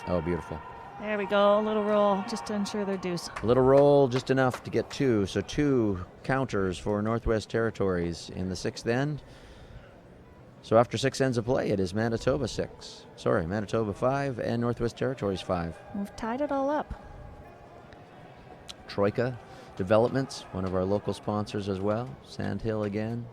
Oh, beautiful. There we go, a little roll just to ensure their deuce. A little roll, just enough to get two. So two counters for Northwest Territories in the 6th end. So after 6 ends of play, it is Manitoba 5 and Northwest Territories 5. We've tied it all up. Troika Developments, one of our local sponsors as well. Sandhill again.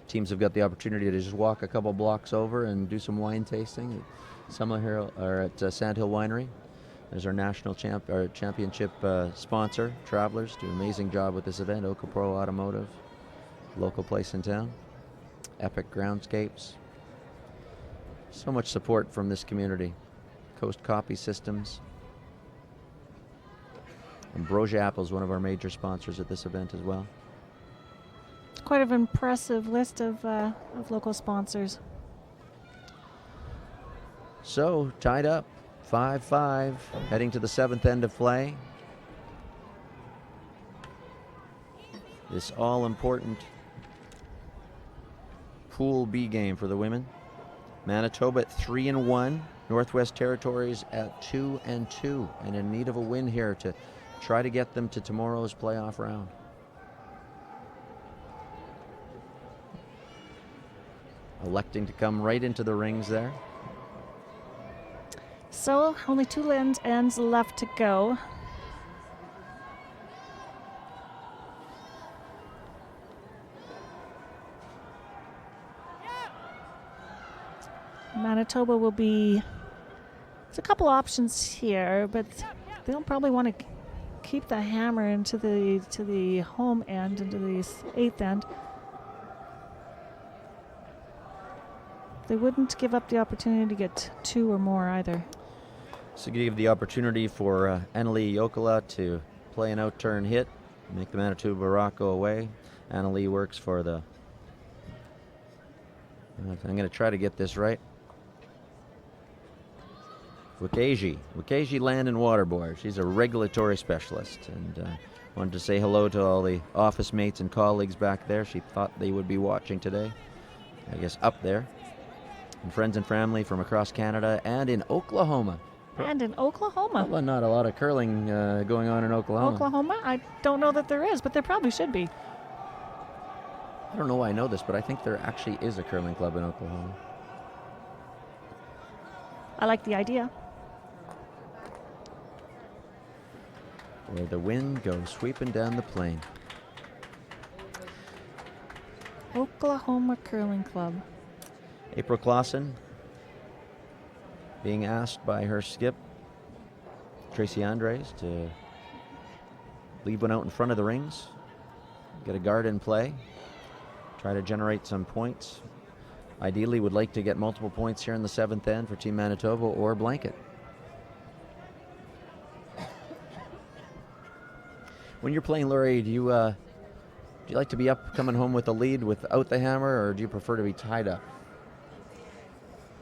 Teams have got the opportunity to just walk a couple blocks over and do some wine tasting. Some are here are at Sandhill Winery. There's our national championship sponsor, Travelers. Do an amazing job with this event. Okapro Automotive, local place in town. Epic Groundscapes. So much support from this community. Coast Copy Systems. Ambrosia Apple is one of our major sponsors at this event as well. Quite an impressive list of local sponsors. So, tied up, 5-5, heading to the 7th end of play. This all-important Pool B game for the women. Manitoba at 3-1, Northwest Territories at 2-2, and in need of a win here to try to get them to tomorrow's playoff round. Electing to come right into the rings there. So, only 2 ends left to go. Manitoba will be... There's a couple options here, but they'll probably want to keep the hammer into the home end, into the 8th end. They wouldn't give up the opportunity to get 2 or more either. So give the opportunity for Annalie Jokela to play an out-turn hit, make the Manitoba rock go away. Annalie works for the... I'm going to try to get this right. Wakaji Land and Water Board. She's a regulatory specialist, and wanted to say hello to all the office mates and colleagues back there. She thought they would be watching today. I guess up there. And friends and family from across Canada and in Oklahoma. And in Oklahoma. Well, not a lot of curling going on in Oklahoma. Oklahoma? I don't know that there is, but there probably should be. I don't know why I know this, but I think there actually is a curling club in Oklahoma. I like the idea. Where the wind goes sweeping down the plain. Oklahoma Curling Club. April Clausen being asked by her skip, Tracy Andres, to leave one out in front of the rings, get a guard in play, try to generate some points. Ideally would like to get multiple points here in the 7th end for Team Manitoba or blanket. When you're playing, Laurie, do you like to be up coming home with a lead without the hammer, or do you prefer to be tied up?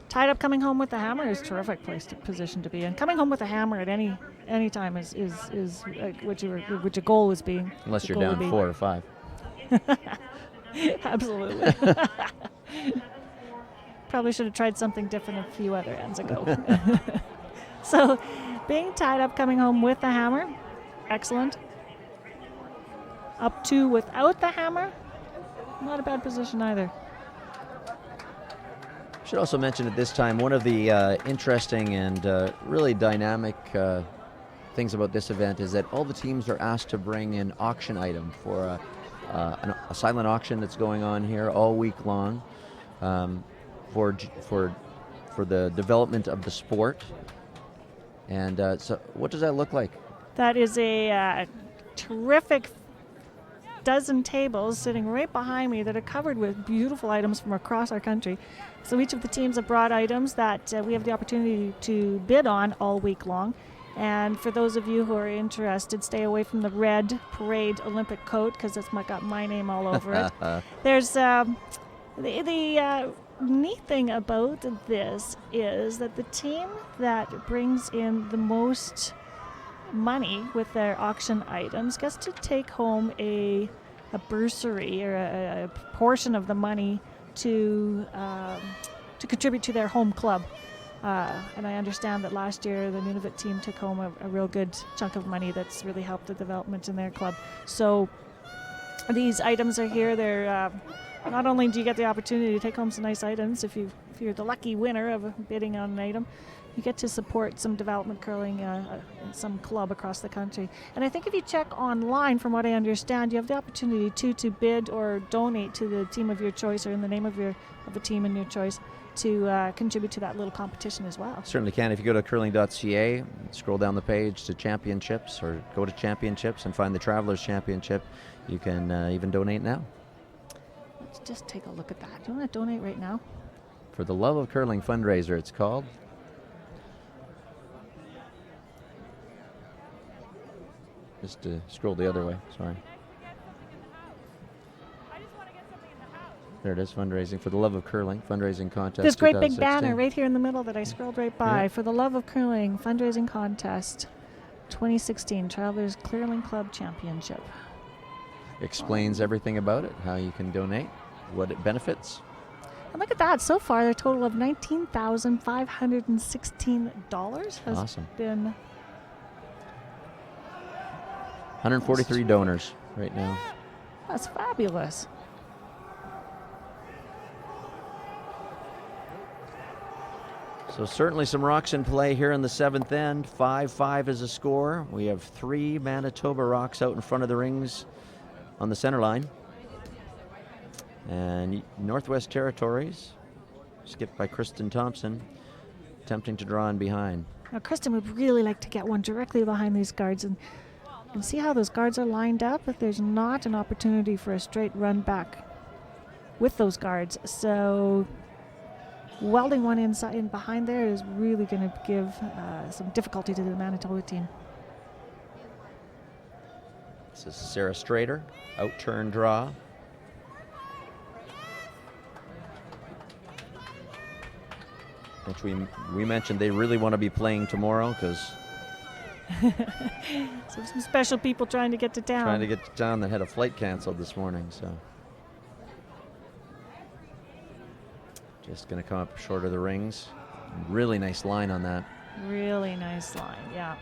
Tied up coming home with the hammer is a terrific position to be in. Coming home with a hammer at any time is what your goal is being. Unless you're down 4 or 5. Absolutely. Probably should have tried something different a few other ends ago. So, being tied up coming home with the hammer, excellent. Up 2 without the hammer, not a bad position either. Should also mention at this time, one of the interesting and really dynamic things about this event is that all the teams are asked to bring an auction item for a silent auction that's going on here all week long for the development of the sport. And so what does that look like? That is a terrific dozen tables sitting right behind me that are covered with beautiful items from across our country. So each of the teams have brought items that we have the opportunity to bid on all week long. And for those of you who are interested, stay away from the red parade Olympic coat because it's got my name all over it. There's the neat thing about this is that the team that brings in the most money with their auction items gets to take home a bursary or a portion of the money to contribute to their home club. And I understand that last year the Nunavut team took home a real good chunk of money that's really helped the development in their club. So these items are here. They're not only do you get the opportunity to take home some nice items if you're the lucky winner of bidding on an item, you get to support some development curling in some club across the country. And I think if you check online, from what I understand, you have the opportunity to bid or donate to the team of your choice or in the name of a team in your choice to contribute to that little competition as well. Certainly can. If you go to curling.ca, scroll down the page to championships or go to championships and find the Travelers Championship, you can even donate now. Let's just take a look at that. Do you want to donate right now? For the Love of Curling fundraiser, it's called. Just to scroll the other way, sorry. There it is, fundraising for the Love of Curling, fundraising contest. This great big banner right here in the middle that I scrolled right by. Yeah. For the Love of Curling fundraising contest 2016 Travelers Curling Club Championship. Explains everything about it, how you can donate, what it benefits. And look at that. So far, a total of $19,516 has Awesome. been 143 donors right now. That's fabulous. So certainly some rocks in play here in the 7th end. 5-5 is a score. We have 3 Manitoba rocks out in front of the rings on the center line. And Northwest Territories, skipped by Kristen Thompson, attempting to draw in behind. Now, Kristen would really like to get one directly behind these guards, and you can see how those guards are lined up, but there's not an opportunity for a straight run back with those guards. So welding one inside and behind there is really going to give some difficulty to the Manitoba team. This is Sarah Strader, out-turn draw. Which we mentioned they really want to be playing tomorrow because so some special people trying to get to town. Trying to get to town that had a flight canceled this morning, so. Just going to come up short of the rings. Really nice line on that. Really nice line, yeah.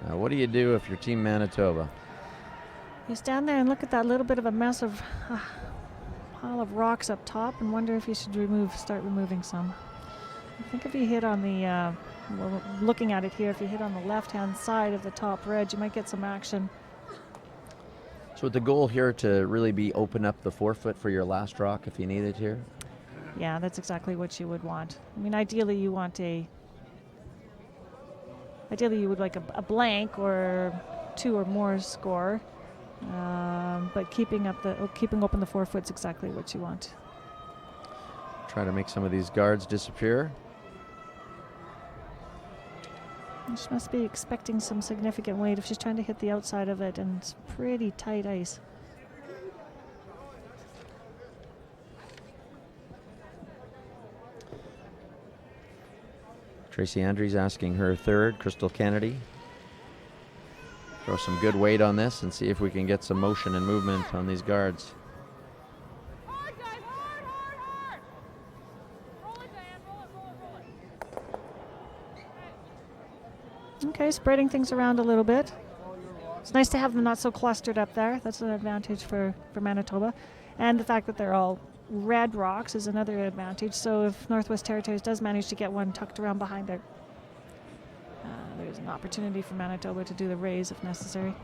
Now, what do you do if you're Team Manitoba? You stand there and look at that little bit of a mess of pile of rocks up top and wonder if you should start removing some. I think if you hit on the, looking at it here, if you hit on the left-hand side of the top red, you might get some action. So with the goal here to really be open up the forefoot for your last rock if you need it here? Yeah, that's exactly what you would want. I mean, ideally you would like a blank or 2 or more score, but keeping open the forefoot's exactly what you want. Try to make some of these guards disappear. She must be expecting some significant weight if she's trying to hit the outside of it, and it's pretty tight ice. Tracy Andrews asking her third, Crystal Kennedy. Throw some good weight on this and see if we can get some motion and movement on these guards. Hard, guys, hard, hard, hard. Roll it, Diane, roll it. Okay, spreading things around a little bit. It's nice to have them not so clustered up there. That's an advantage for Manitoba. And the fact that they're all red rocks is another advantage. So if Northwest Territories does manage to get one tucked around behind there, there's an opportunity for Manitoba to do the raise if necessary.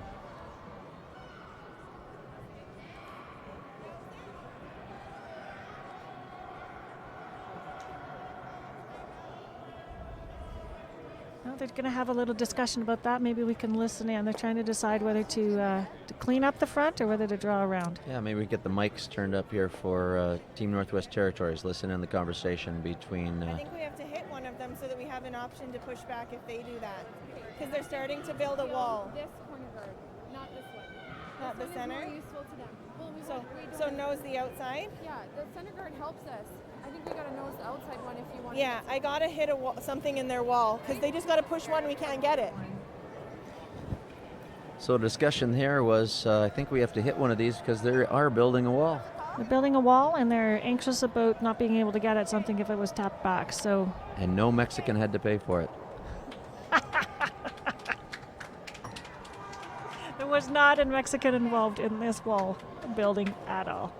Well, they're going to have a little discussion about that. Maybe we can listen in. They're trying to decide whether to clean up the front or whether to draw around. Yeah, maybe we get the mics turned up here for Team Northwest Territories. Listen in the conversation between... I think we have to hit one of them so that we have an option to push back if they do that. Because they're starting to build a wall. This corner guard, not this one. Not This the one is center? more useful to them. Well, So nose the outside? yeah, the center guard helps us. I think we gotta nose the outside one if you want. Yeah, I gotta hit something in their wall because they just gotta push one. We can't get it. So the discussion here was, I think we have to hit one of these because they are building a wall. They're building a wall, and they're anxious about not being able to get at something if it was tapped back. So And no Mexican had to pay for it. there was not a Mexican involved in this wall building at all.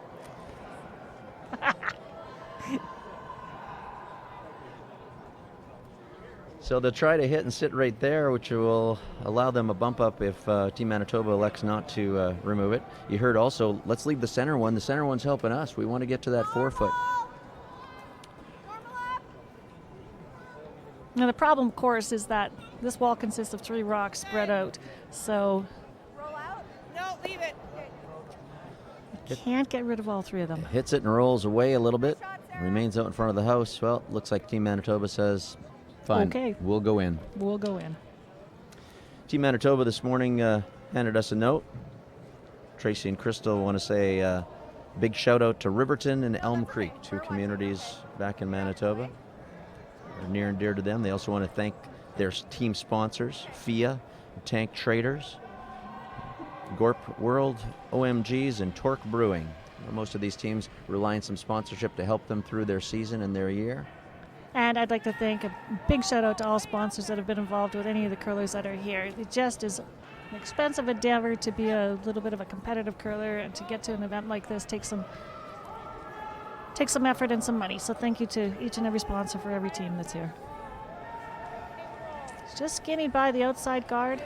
So they'll try to hit and sit right there, which will allow them a bump up if Team Manitoba elects not to remove it. You heard also, let's leave the center one. The center one's helping us. We want to get to that forefoot. Now the problem, of course, is that this wall consists of 3 rocks spread out. So Roll out? No, leave it. you can't get rid of all 3 of them. Hits it and rolls away a little bit. Remains out in front of the house. Well, looks like Team Manitoba says, fine, Okay. we'll go in. We'll go in. Team Manitoba this morning handed us a note. Tracy and Crystal want to say big shout out to Riverton and Elm Creek, 2 communities back in Manitoba. They're near and dear to them. They also want to thank their team sponsors, FIA, Tank Traders, Gorp World, OMGs, and Torque Brewing. Most of these teams rely on some sponsorship to help them through their season and their year. And I'd like to thank a big shout out to all sponsors that have been involved with any of the curlers that are here. It just is an expensive endeavor to be a little bit of a competitive curler, and to get to an event like this takes some effort and some money. So thank you to each and every sponsor for every team that's here. It's just skinnied by the outside guard.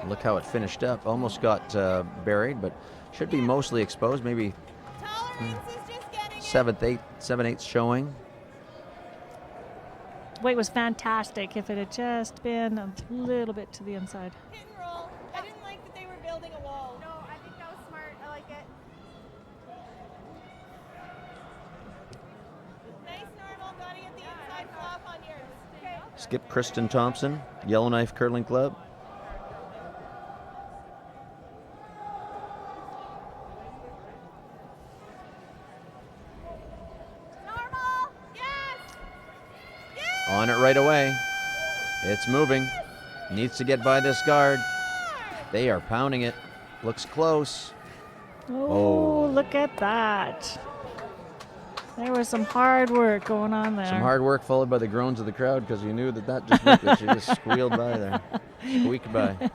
Look how it finished up. Almost got buried, but should be mostly exposed. Maybe Tolerance is just getting 7/8 showing. Weight was fantastic. If it had just been a little bit to the inside. hit and roll. I didn't like that they were building a wall. No, I think that was smart. I like it. Nice normal. Gotta get the inside flop on yours. Okay. Skip Kristen Thompson, Yellowknife Curling Club. Normal. Yes. Yes. On it right away. It's moving. Needs to get by this guard. They are pounding it. Looks close. Oh, look at that. There was some hard work going on there. Some hard work followed by the groans of the crowd because you knew that just meant that she just squealed by there. Squeaked by.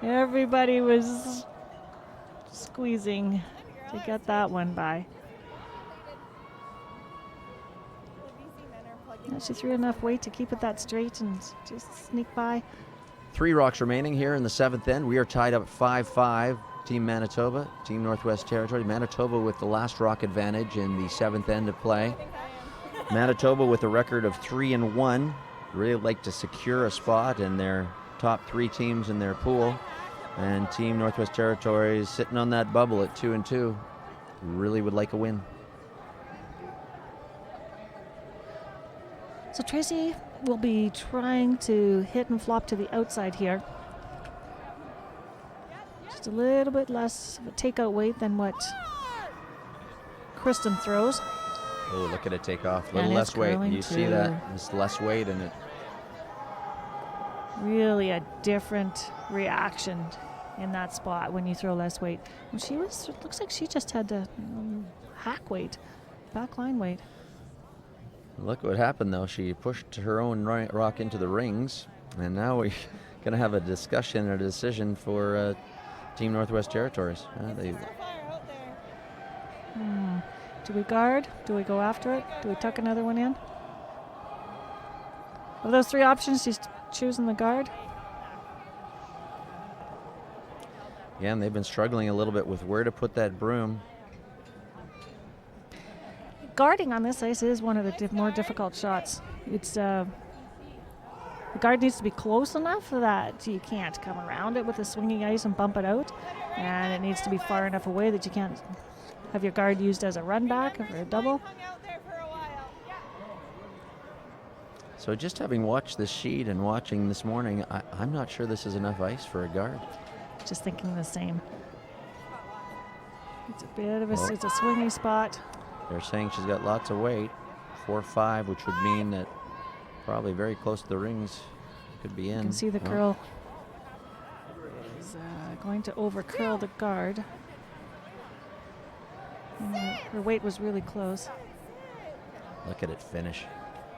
Everybody was squeezing to get that one by. Yeah, she threw enough weight to keep it that straight and just sneak by. 3 rocks remaining here in the 7th end. We are tied up 5-5. Team Manitoba, Team Northwest Territory. Manitoba with the last rock advantage in the 7th end of play. Manitoba with a record of 3-1. Really like to secure a spot in their top 3 teams in their pool. And Team Northwest Territories sitting on that bubble at 2-2. Really would like a win. So Tracy will be trying to hit and flop to the outside here. Just a little bit less of a takeout weight than what Kristen throws. Oh, look at it take off. A little And less it's weight. curling You see too. that? It's less weight in it. Really a different reaction in that spot when you throw less weight. And it looks like she just had to hack weight, back line weight. Look what happened, though. She pushed her own rock into the rings, and now we're going to have a discussion or a decision for Team Northwest Territories. Do we guard? Do we go after it? Do we tuck another one in? Of those 3 options, she's choosing the guard. Yeah, and they've been struggling a little bit with where to put that broom. Guarding on this ice is one of the more difficult shots. It's the guard needs to be close enough that you can't come around it with the swinging ice and bump it out, and it needs to be far enough away that you can't have your guard used as a run back or a double. So just having watched this sheet and watching this morning, I'm not sure this is enough ice for a guard. Just thinking the same. It's a bit of it's a swingy spot. They're saying she's got lots of weight, 4-5, which would mean that probably very close to the rings could be in. You can see the curl is going to over curl the guard. And her weight was really close. Look at it finish.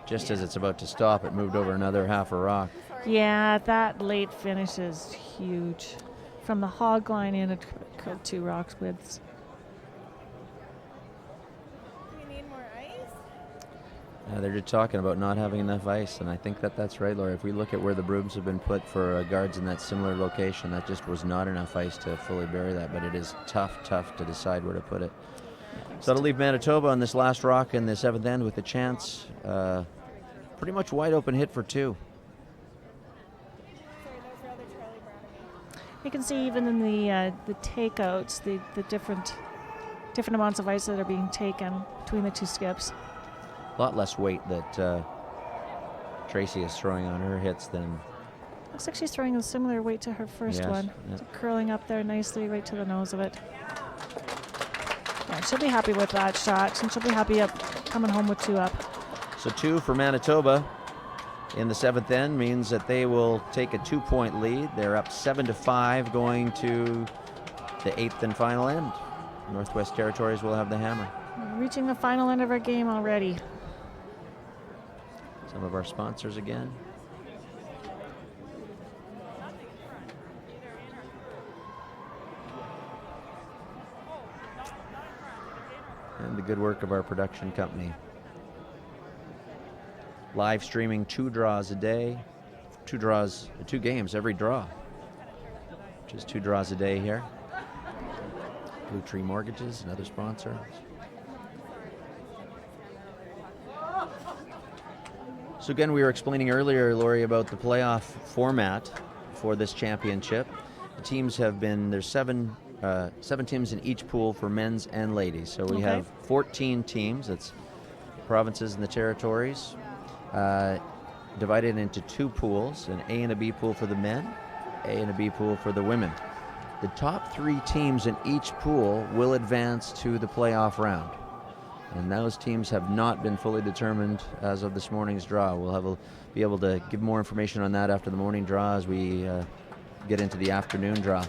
Just as it's about to stop, it moved over another half a rock. Yeah, that late finish is huge. From the hog line in, it curled 2 rocks widths. They're just talking about not having enough ice, and I think that's right, Laura. If we look at where the brooms have been put for guards in that similar location, that just was not enough ice to fully bury that, but it is tough to decide where to put it. So that'll leave Manitoba on this last rock in the 7th end with a chance. Pretty much wide open hit for 2. You can see even in the takeouts, the different amounts of ice that are being taken between the 2 skips. A lot less weight that Tracy is throwing on her hits than... Looks like she's throwing a similar weight to her first one. Yes. So curling up there nicely right to the nose of it. Yeah, she'll be happy with that shot, and she'll be happy up coming home with 2 up. So 2 for Manitoba in the 7th end means that they will take a 2-point lead. They're up 7-5 going to the 8th and final end. Northwest Territories will have the hammer. We're reaching the final end of our game already. Some of our sponsors again. And the good work of our production company. Live streaming 2 draws a day. 2 games every draw. Just 2 draws a day here. Blue Tree Mortgages, another sponsor. So again, we were explaining earlier, Lori, about the playoff format for this championship. The teams have been, there's 7 teams in each pool for men's and ladies. So we have 14 teams, that's the provinces and the territories, divided into 2 pools, an A and a B pool for the men, A and a B pool for the women. The top 3 teams in each pool will advance to the playoff round. And those teams have not been fully determined as of this morning's draw. We'll be able to give more information on that after the morning draw as we get into the afternoon draw.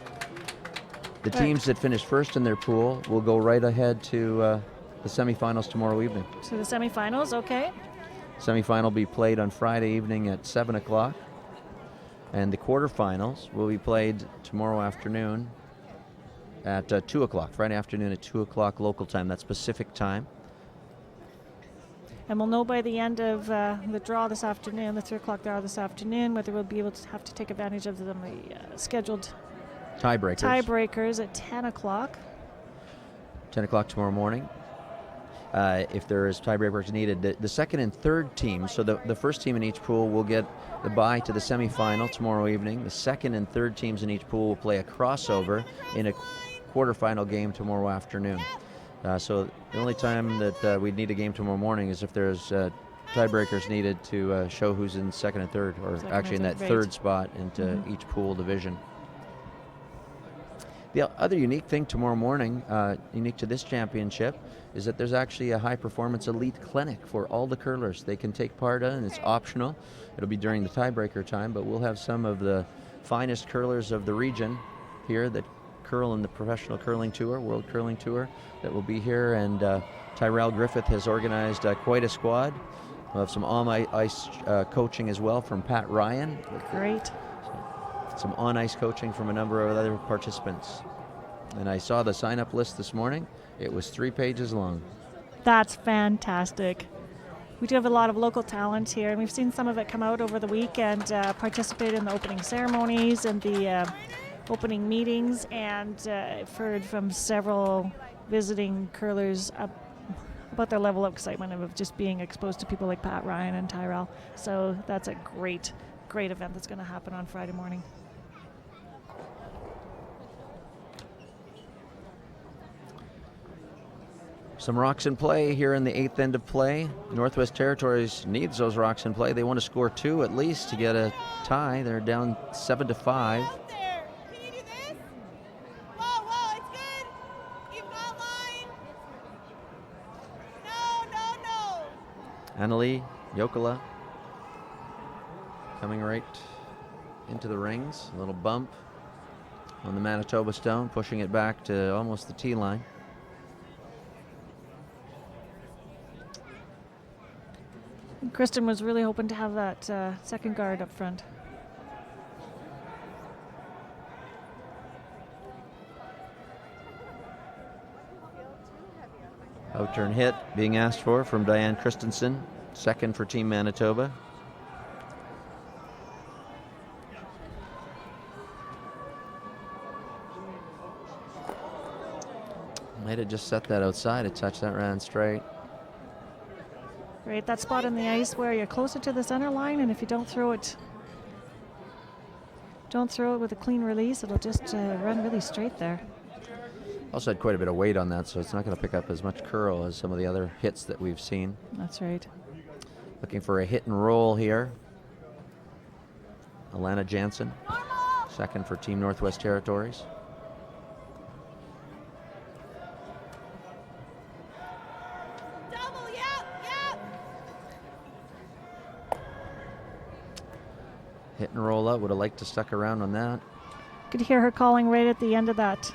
The teams that finish first in their pool will go right ahead to the semifinals tomorrow evening. So the semifinals, okay. Semifinal will be played on Friday evening at 7 o'clock. And the quarterfinals will be played tomorrow afternoon at 2 o'clock. Friday afternoon at 2 o'clock local time. That's Pacific time. And we'll know by the end of the draw this afternoon, the 3 o'clock draw this afternoon, whether we'll be able to have to take advantage of the scheduled tiebreakers at 10 o'clock. 10 o'clock tomorrow morning. If there is tiebreakers needed, the second and third teams, so the first team in each pool will get the bye to the semifinal tomorrow evening. The second and third teams in each pool will play a crossover in a quarterfinal game tomorrow afternoon. So the only time that we'd need a game tomorrow morning is if there's tiebreakers needed to show who's in second and third, or actually in that third spot into each pool division. The other unique thing tomorrow morning, unique to this championship, is that there's actually a high-performance elite clinic for all the curlers. They can take part in, it's optional. It'll be during the tiebreaker time, but we'll have some of the finest curlers of the region here that curl in the Professional Curling Tour, World Curling Tour, that will be here, and Tyrell Griffith has organized quite a squad. We'll have some on-ice coaching as well from Pat Ryan. Great. Some on-ice coaching from a number of other participants. And I saw the sign-up list this morning. It was 3 pages long. That's fantastic. We do have a lot of local talent here, and we've seen some of it come out over the week and participate in the opening ceremonies and the opening meetings, and I've heard from several visiting curlers about their level of excitement of just being exposed to people like Pat Ryan and Tyrell. So that's a great event that's going to happen on Friday morning. Some rocks in play here in the 8th end of play. Northwest Territories needs those rocks in play. They want to score 2 at least to get a tie. They're down 7-5. Out there. Can you do this? Whoa, it's good. You've got line. No. Annalie Jokela coming right into the rings. A little bump on the Manitoba stone, pushing it back to almost the tee line. Kristen was really hoping to have that second guard up front. Outturn hit being asked for from Diane Christensen, second for Team Manitoba. Might have just set that outside a touch. That ran straight. Right, that spot on the ice where you're closer to the center line, and if you don't throw it with a clean release, it'll just run really straight there. Also had quite a bit of weight on that, so it's not going to pick up as much curl as some of the other hits that we've seen. That's right. Looking for a hit and roll here. Alana Jansen, second for Team Northwest Territories. Double, yep. Hit and roll up. Would have liked to stuck around on that. Could hear her calling right at the end of that.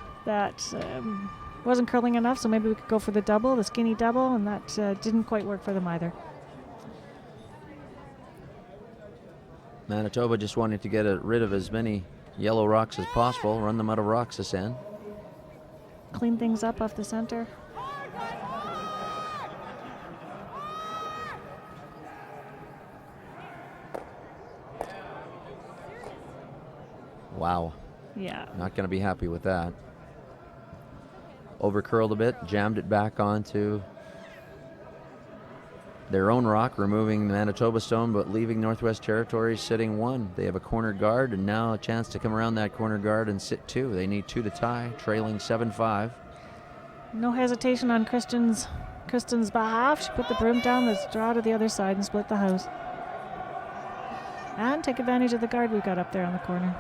Wasn't curling enough, so maybe we could go for the double, the skinny double, and that didn't quite work for them either. Manitoba just wanted to get rid of as many yellow rocks as possible, run them out of rocks this end. Clean things up off the center. Wow. Yeah. Not going to be happy with that. Over curled a bit, jammed it back onto their own rock, removing the Manitoba stone, but leaving Northwest Territories sitting 1. They have a corner guard, and now a chance to come around that corner guard and sit 2. They need 2 to tie, trailing 7-5. No hesitation on Kristen's behalf. She put the broom down, let's draw to the other side and split the house. And take advantage of the guard we've got up there on the corner.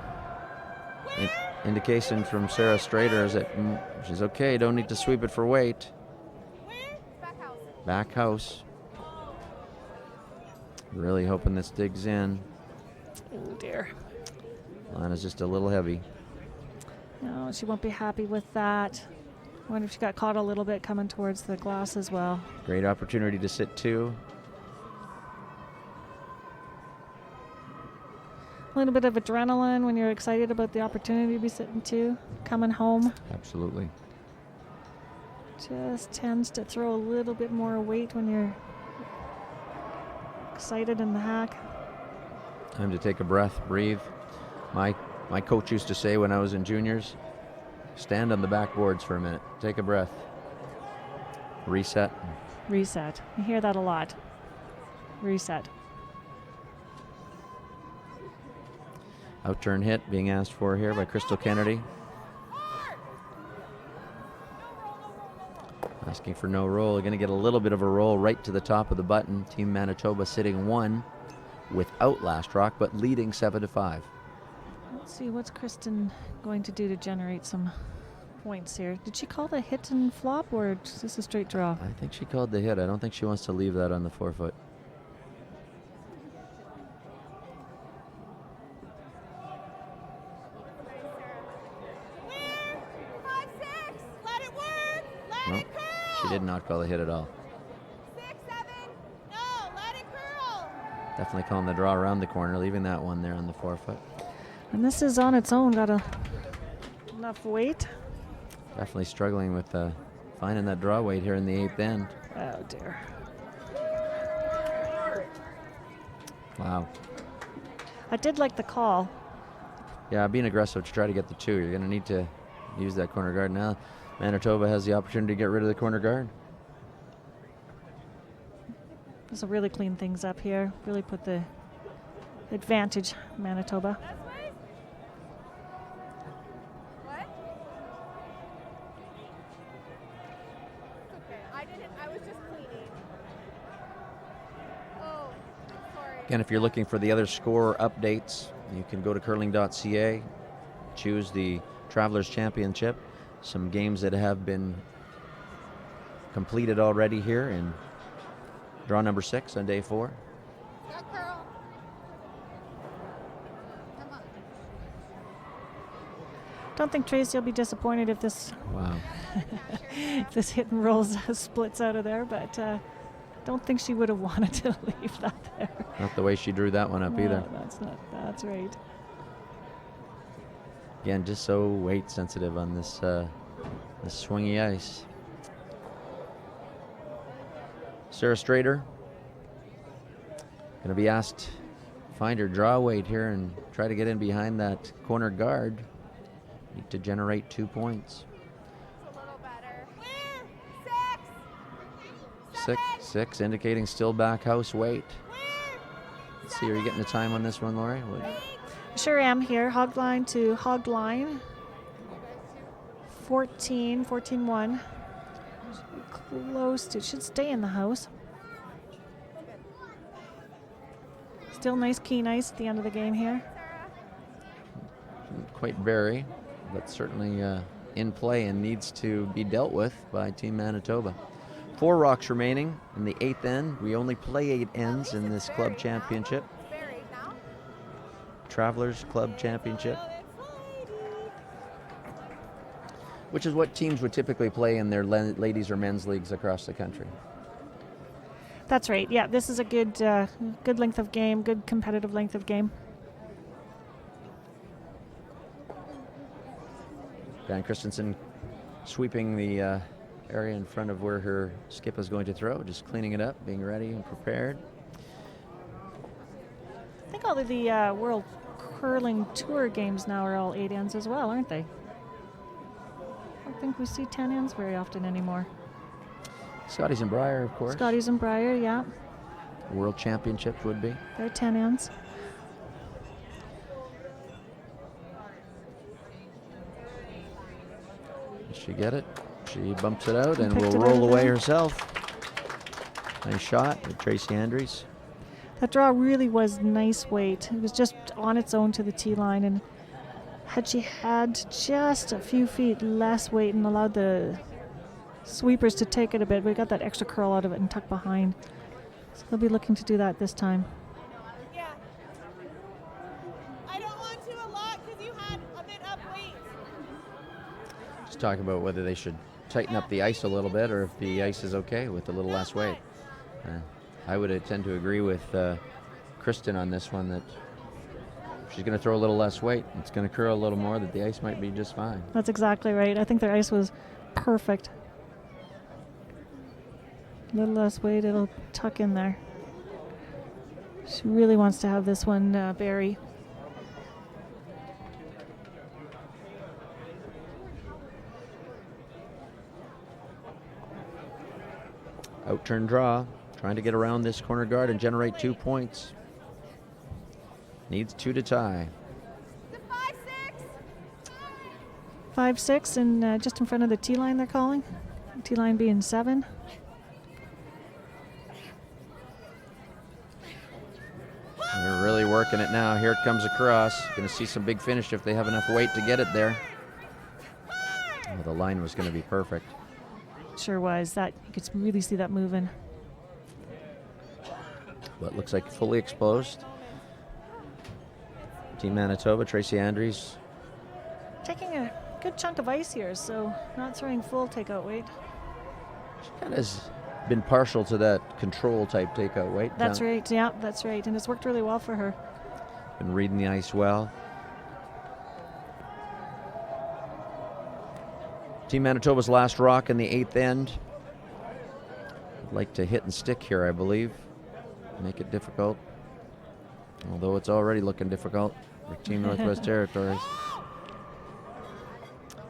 Indication from Sarah Strader is that she's okay, don't need to sweep it for weight. Back house. Really hoping this digs in. Oh dear. Line is just a little heavy. No, she won't be happy with that. I wonder if she got caught a little bit coming towards the glass as well. Great opportunity to sit 2. A little bit of adrenaline when you're excited about the opportunity to be sitting 2, coming home. Absolutely. Just tends to throw a little bit more weight when you're excited in the hack. Time to take a breath, breathe. My My coach used to say when I was in juniors, stand on the backboards for a minute, take a breath, reset. Reset. You hear that a lot. Reset. Outturn hit being asked for here by Crystal Kennedy. Asking for no roll. Going to get a little bit of a roll right to the top of the button. Team Manitoba sitting 1 without last rock, but leading 7-5. Let's see, what's Kristen going to do to generate some points here? Did she call the hit and flop, or is this a straight draw? I think she called the hit. I don't think she wants to leave that on the forefoot. No, she did not call the hit at all. 6, 7. No, let it curl. Definitely calling the draw around the corner, leaving that one there on the forefoot. And this is on its own, got enough weight. Definitely struggling with finding that draw weight here in the 8th end. Oh dear. Wow. I did like the call. Yeah, being aggressive to try to get the 2. You're going to need to use that corner guard now. Manitoba has the opportunity to get rid of the corner guard. This will really clean things up here. Really put the advantage, Manitoba. What? It's okay. I was just cleaning. Oh, sorry. Again, if you're looking for the other score updates, you can go to curling.ca, choose the Travelers Championship. Some games that have been completed already here in draw number 6 on day 4. Go, Curl. Come on. Don't think Tracy will be disappointed if this Wow. if this hit and rolls splits out of there, but don't think she would have wanted to leave that there. Not the way she drew that one up either. No, that's right. Again, just so weight sensitive on this swingy ice. Sarah Strader going to be asked to find her draw weight here and try to get in behind that corner guard. Need to generate 2 points. It's a little better. 6 indicating still back house weight. Let's see, are you getting the time on this one, Lori? Sure am here. Hog line to hog line. 14-1. Close to, should stay in the house. Still nice keen ice at the end of the game here. Quite vary, but certainly in play and needs to be dealt with by Team Manitoba. 4 rocks remaining in the 8th end. We only play 8 ends in this club championship. Travelers Club Championship, which is what teams would typically play in their ladies or men's leagues across the country. That's right. Yeah, this is a good length of game, good competitive length of game. Dan Christensen sweeping the area in front of where her skip is going to throw, just cleaning it up, being ready and prepared. I think all of the World Curling Tour games now are all 8 ends as well, aren't they? I don't think we see 10 ends very often anymore. Scotties and Briar, of course. Scotties and Briar, yeah. World Championships would be. They're 10 ends. Does she get it? She bumps it out and Picked will it out roll of away there. herself. Nice shot with Tracy Andrews. That draw really was nice weight. It was just on its own to the tee line, and had she had just a few feet less weight and allowed the sweepers to take it a bit, we got that extra curl out of it and tuck behind. So they'll be looking to do that this time. Yeah. I don't want to a lot because you had a bit up weight. Just talking about whether they should tighten up the ice a little bit or if the ice is okay with a little less weight. I would tend to agree with Kristen on this one that if she's going to throw a little less weight, it's going to curl a little more, that the ice might be just fine. That's exactly right. I think their ice was perfect. A little less weight, it'll tuck in there. She really wants to have this one bury. Out-turn draw, trying to get around this corner guard and generate 2 points. Needs 2 to tie. 5-6 and just in front of the T line they're calling. T line being 7. They're really working it now. Here it comes across. Going to see some big finish if they have enough weight to get it there. Oh, the line was going to be perfect. Sure was. That you could really see that moving. But looks like fully exposed. Team Manitoba, Tracy Andrews. Taking a good chunk of ice here, so not throwing full takeout weight. She kind of has been partial to that control type takeout weight. That's right. Yeah, that's right. And it's worked really well for her. Been reading the ice well. Team Manitoba's last rock in the 8th end. Would like to hit and stick here, I believe. Make it difficult. Although it's already looking difficult for Team Northwest Territories.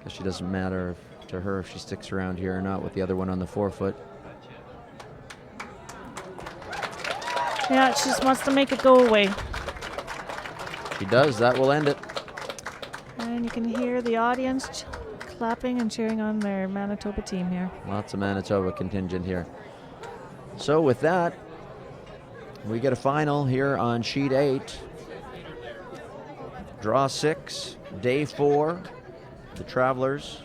Guess she doesn't matter to her if she sticks around here or not with the other one on the forefoot. Yeah, she just wants to make it go away. She does. That will end it. And you can hear the audience clapping and cheering on their Manitoba team here. Lots of Manitoba contingent here. So with that, we get a final here on sheet 8. Draw 6, day 4. The Travelers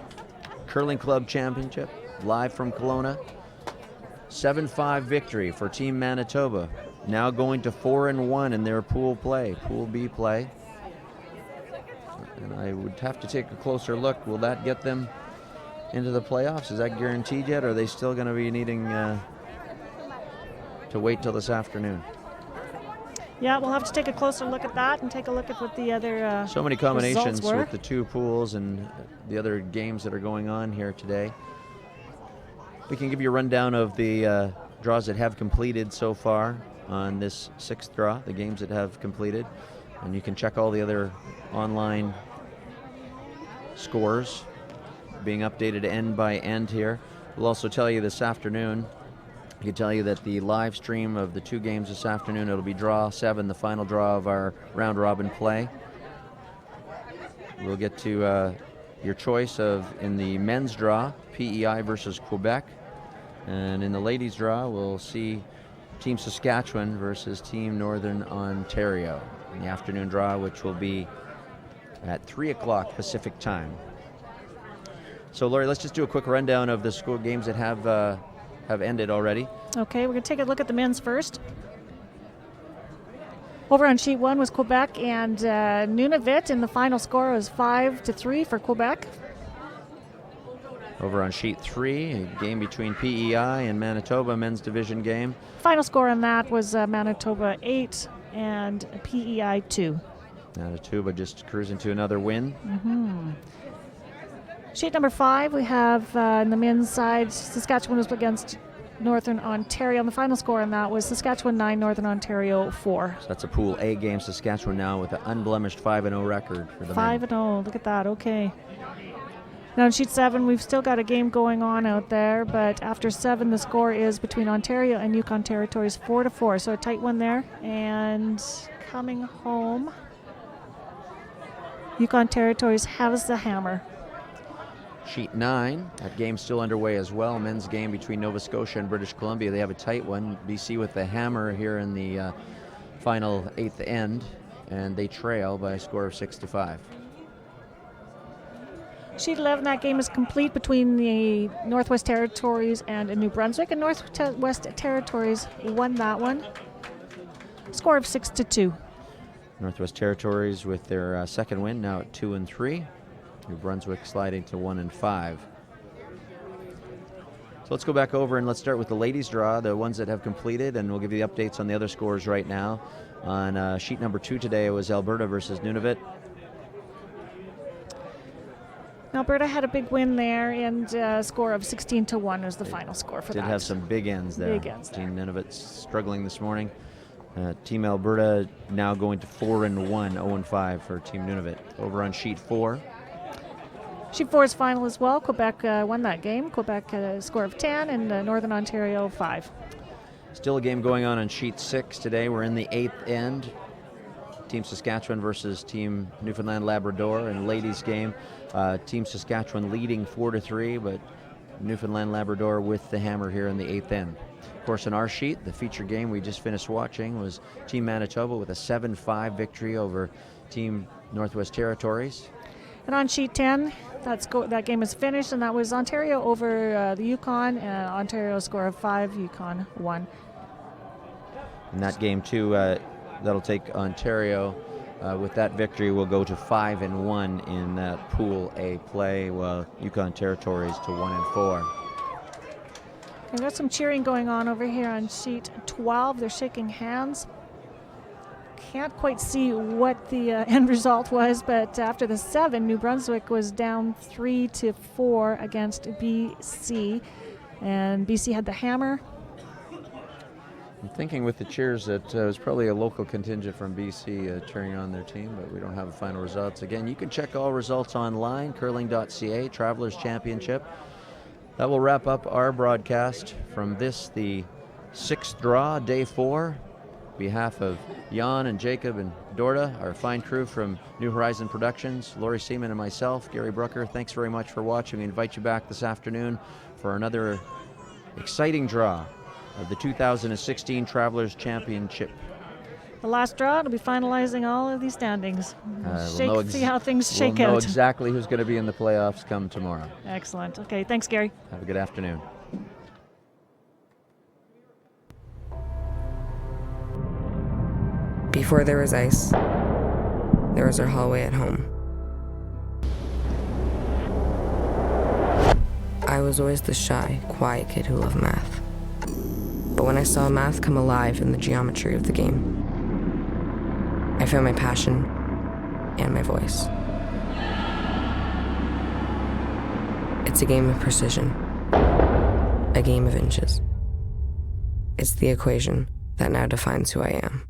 Curling Club Championship, live from Kelowna. 7-5 victory for Team Manitoba. Now going to 4-1 in their pool play, Pool B play. And I would have to take a closer look. Will that get them into the playoffs? Is that guaranteed yet? Or are they still going to be needing to wait till this afternoon? Yeah, we'll have to take a closer look at that and take a look at what the other so many combinations were. with the 2 pools and the other games that are going on here today. We can give you a rundown of the draws that have completed so far on this 6th draw, the games that have completed. And you can check all the other online scores being updated end by end here. We'll also tell you this afternoon, I can tell you that the live stream of the 2 games this afternoon, it'll be draw 7, the final draw of our round robin play. We'll get to your choice of, in the men's draw, PEI versus Quebec. And in the ladies draw, we'll see Team Saskatchewan versus Team Northern Ontario in the afternoon draw, which will be at 3 o'clock Pacific time. So, Lori, let's just do a quick rundown of the school games that have ended already. Okay, we're going to take a look at the men's first. Over on sheet 1 was Quebec and Nunavut, and the final score was 5-3 for Quebec. Over on sheet 3, a game between PEI and Manitoba, men's division game. Final score on that was Manitoba 8 and PEI 2. Manitoba just cruising to another win. Mm-hmm. Sheet number 5, we have in the men's side, Saskatchewan was against Northern Ontario. And the final score on that was Saskatchewan 9, Northern Ontario 4. So that's a Pool A game. Saskatchewan now with an unblemished 5-0 record for the men. 5-0, look at that, okay. Now in sheet 7, we've still got a game going on out there, but after 7, the score is between Ontario and Yukon Territories 4-4. So a tight one there. And coming home, Yukon Territories has the hammer. Sheet 9, that game's still underway as well. Men's game between Nova Scotia and British Columbia. They have a tight one. BC with the hammer here in the final 8th end, and they trail by a score of 6-5. Sheet 11, that game is complete between the Northwest Territories and New Brunswick, and Northwest Territories won that one. Score of 6-2. Northwest Territories with their second win, now at 2-3. New Brunswick sliding to 1-5. So let's go back over and let's start with the ladies' draw, the ones that have completed, and we'll give you the updates on the other scores right now. On sheet number 2 today, it was Alberta versus Nunavut. Alberta had a big win there, and a score of 16-1 was the final score for that. Did have some big ends there. Big ends there. Team Nunavut struggling this morning. Team Alberta now going to 4-1, 0-5 for Team Nunavut. Over on sheet 4, Sheet 4 is final as well. Quebec won that game. Quebec had a score of 10 and Northern Ontario 5. Still a game going on sheet 6 today. We're in the 8th end. Team Saskatchewan versus Team Newfoundland Labrador in ladies game. Team Saskatchewan leading 4-3, but Newfoundland Labrador with the hammer here in the 8th end. Of course, in our sheet, the feature game we just finished watching was Team Manitoba with a 7-5 victory over Team Northwest Territories. And on sheet 10, that game is finished, and that was Ontario over the Yukon, and Ontario score of 5, Yukon 1. In that game, too, that'll take Ontario. With that victory, we'll go to 5-1 in that Pool A play, while Yukon Territories to 1-4. We've got some cheering going on over here on sheet 12. They're shaking hands. Can't quite see what the end result was, but after the 7, New Brunswick was down 3-4 against BC, and BC had the hammer. I'm thinking with the cheers that it was probably a local contingent from BC cheering on their team, but we don't have the final results. Again, you can check all results online, curling.ca, Travelers Championship. That will wrap up our broadcast from this, the 6th draw, day 4. On behalf of Jan and Jacob and Dorda, our fine crew from New Horizon Productions, Lori Seaman and myself, Gary Brooker, thanks very much for watching. We invite you back this afternoon for another exciting draw of the 2016 Travelers Championship. The last draw will be finalizing all of these standings. See how things shake We'll know out. exactly who's going to be in the playoffs come tomorrow. Excellent. Okay, thanks, Gary. Have a good afternoon. Before there was ice, there was our hallway at home. I was always the shy, quiet kid who loved math. But when I saw math come alive in the geometry of the game, I found my passion and my voice. It's a game of precision, a game of inches. It's the equation that now defines who I am.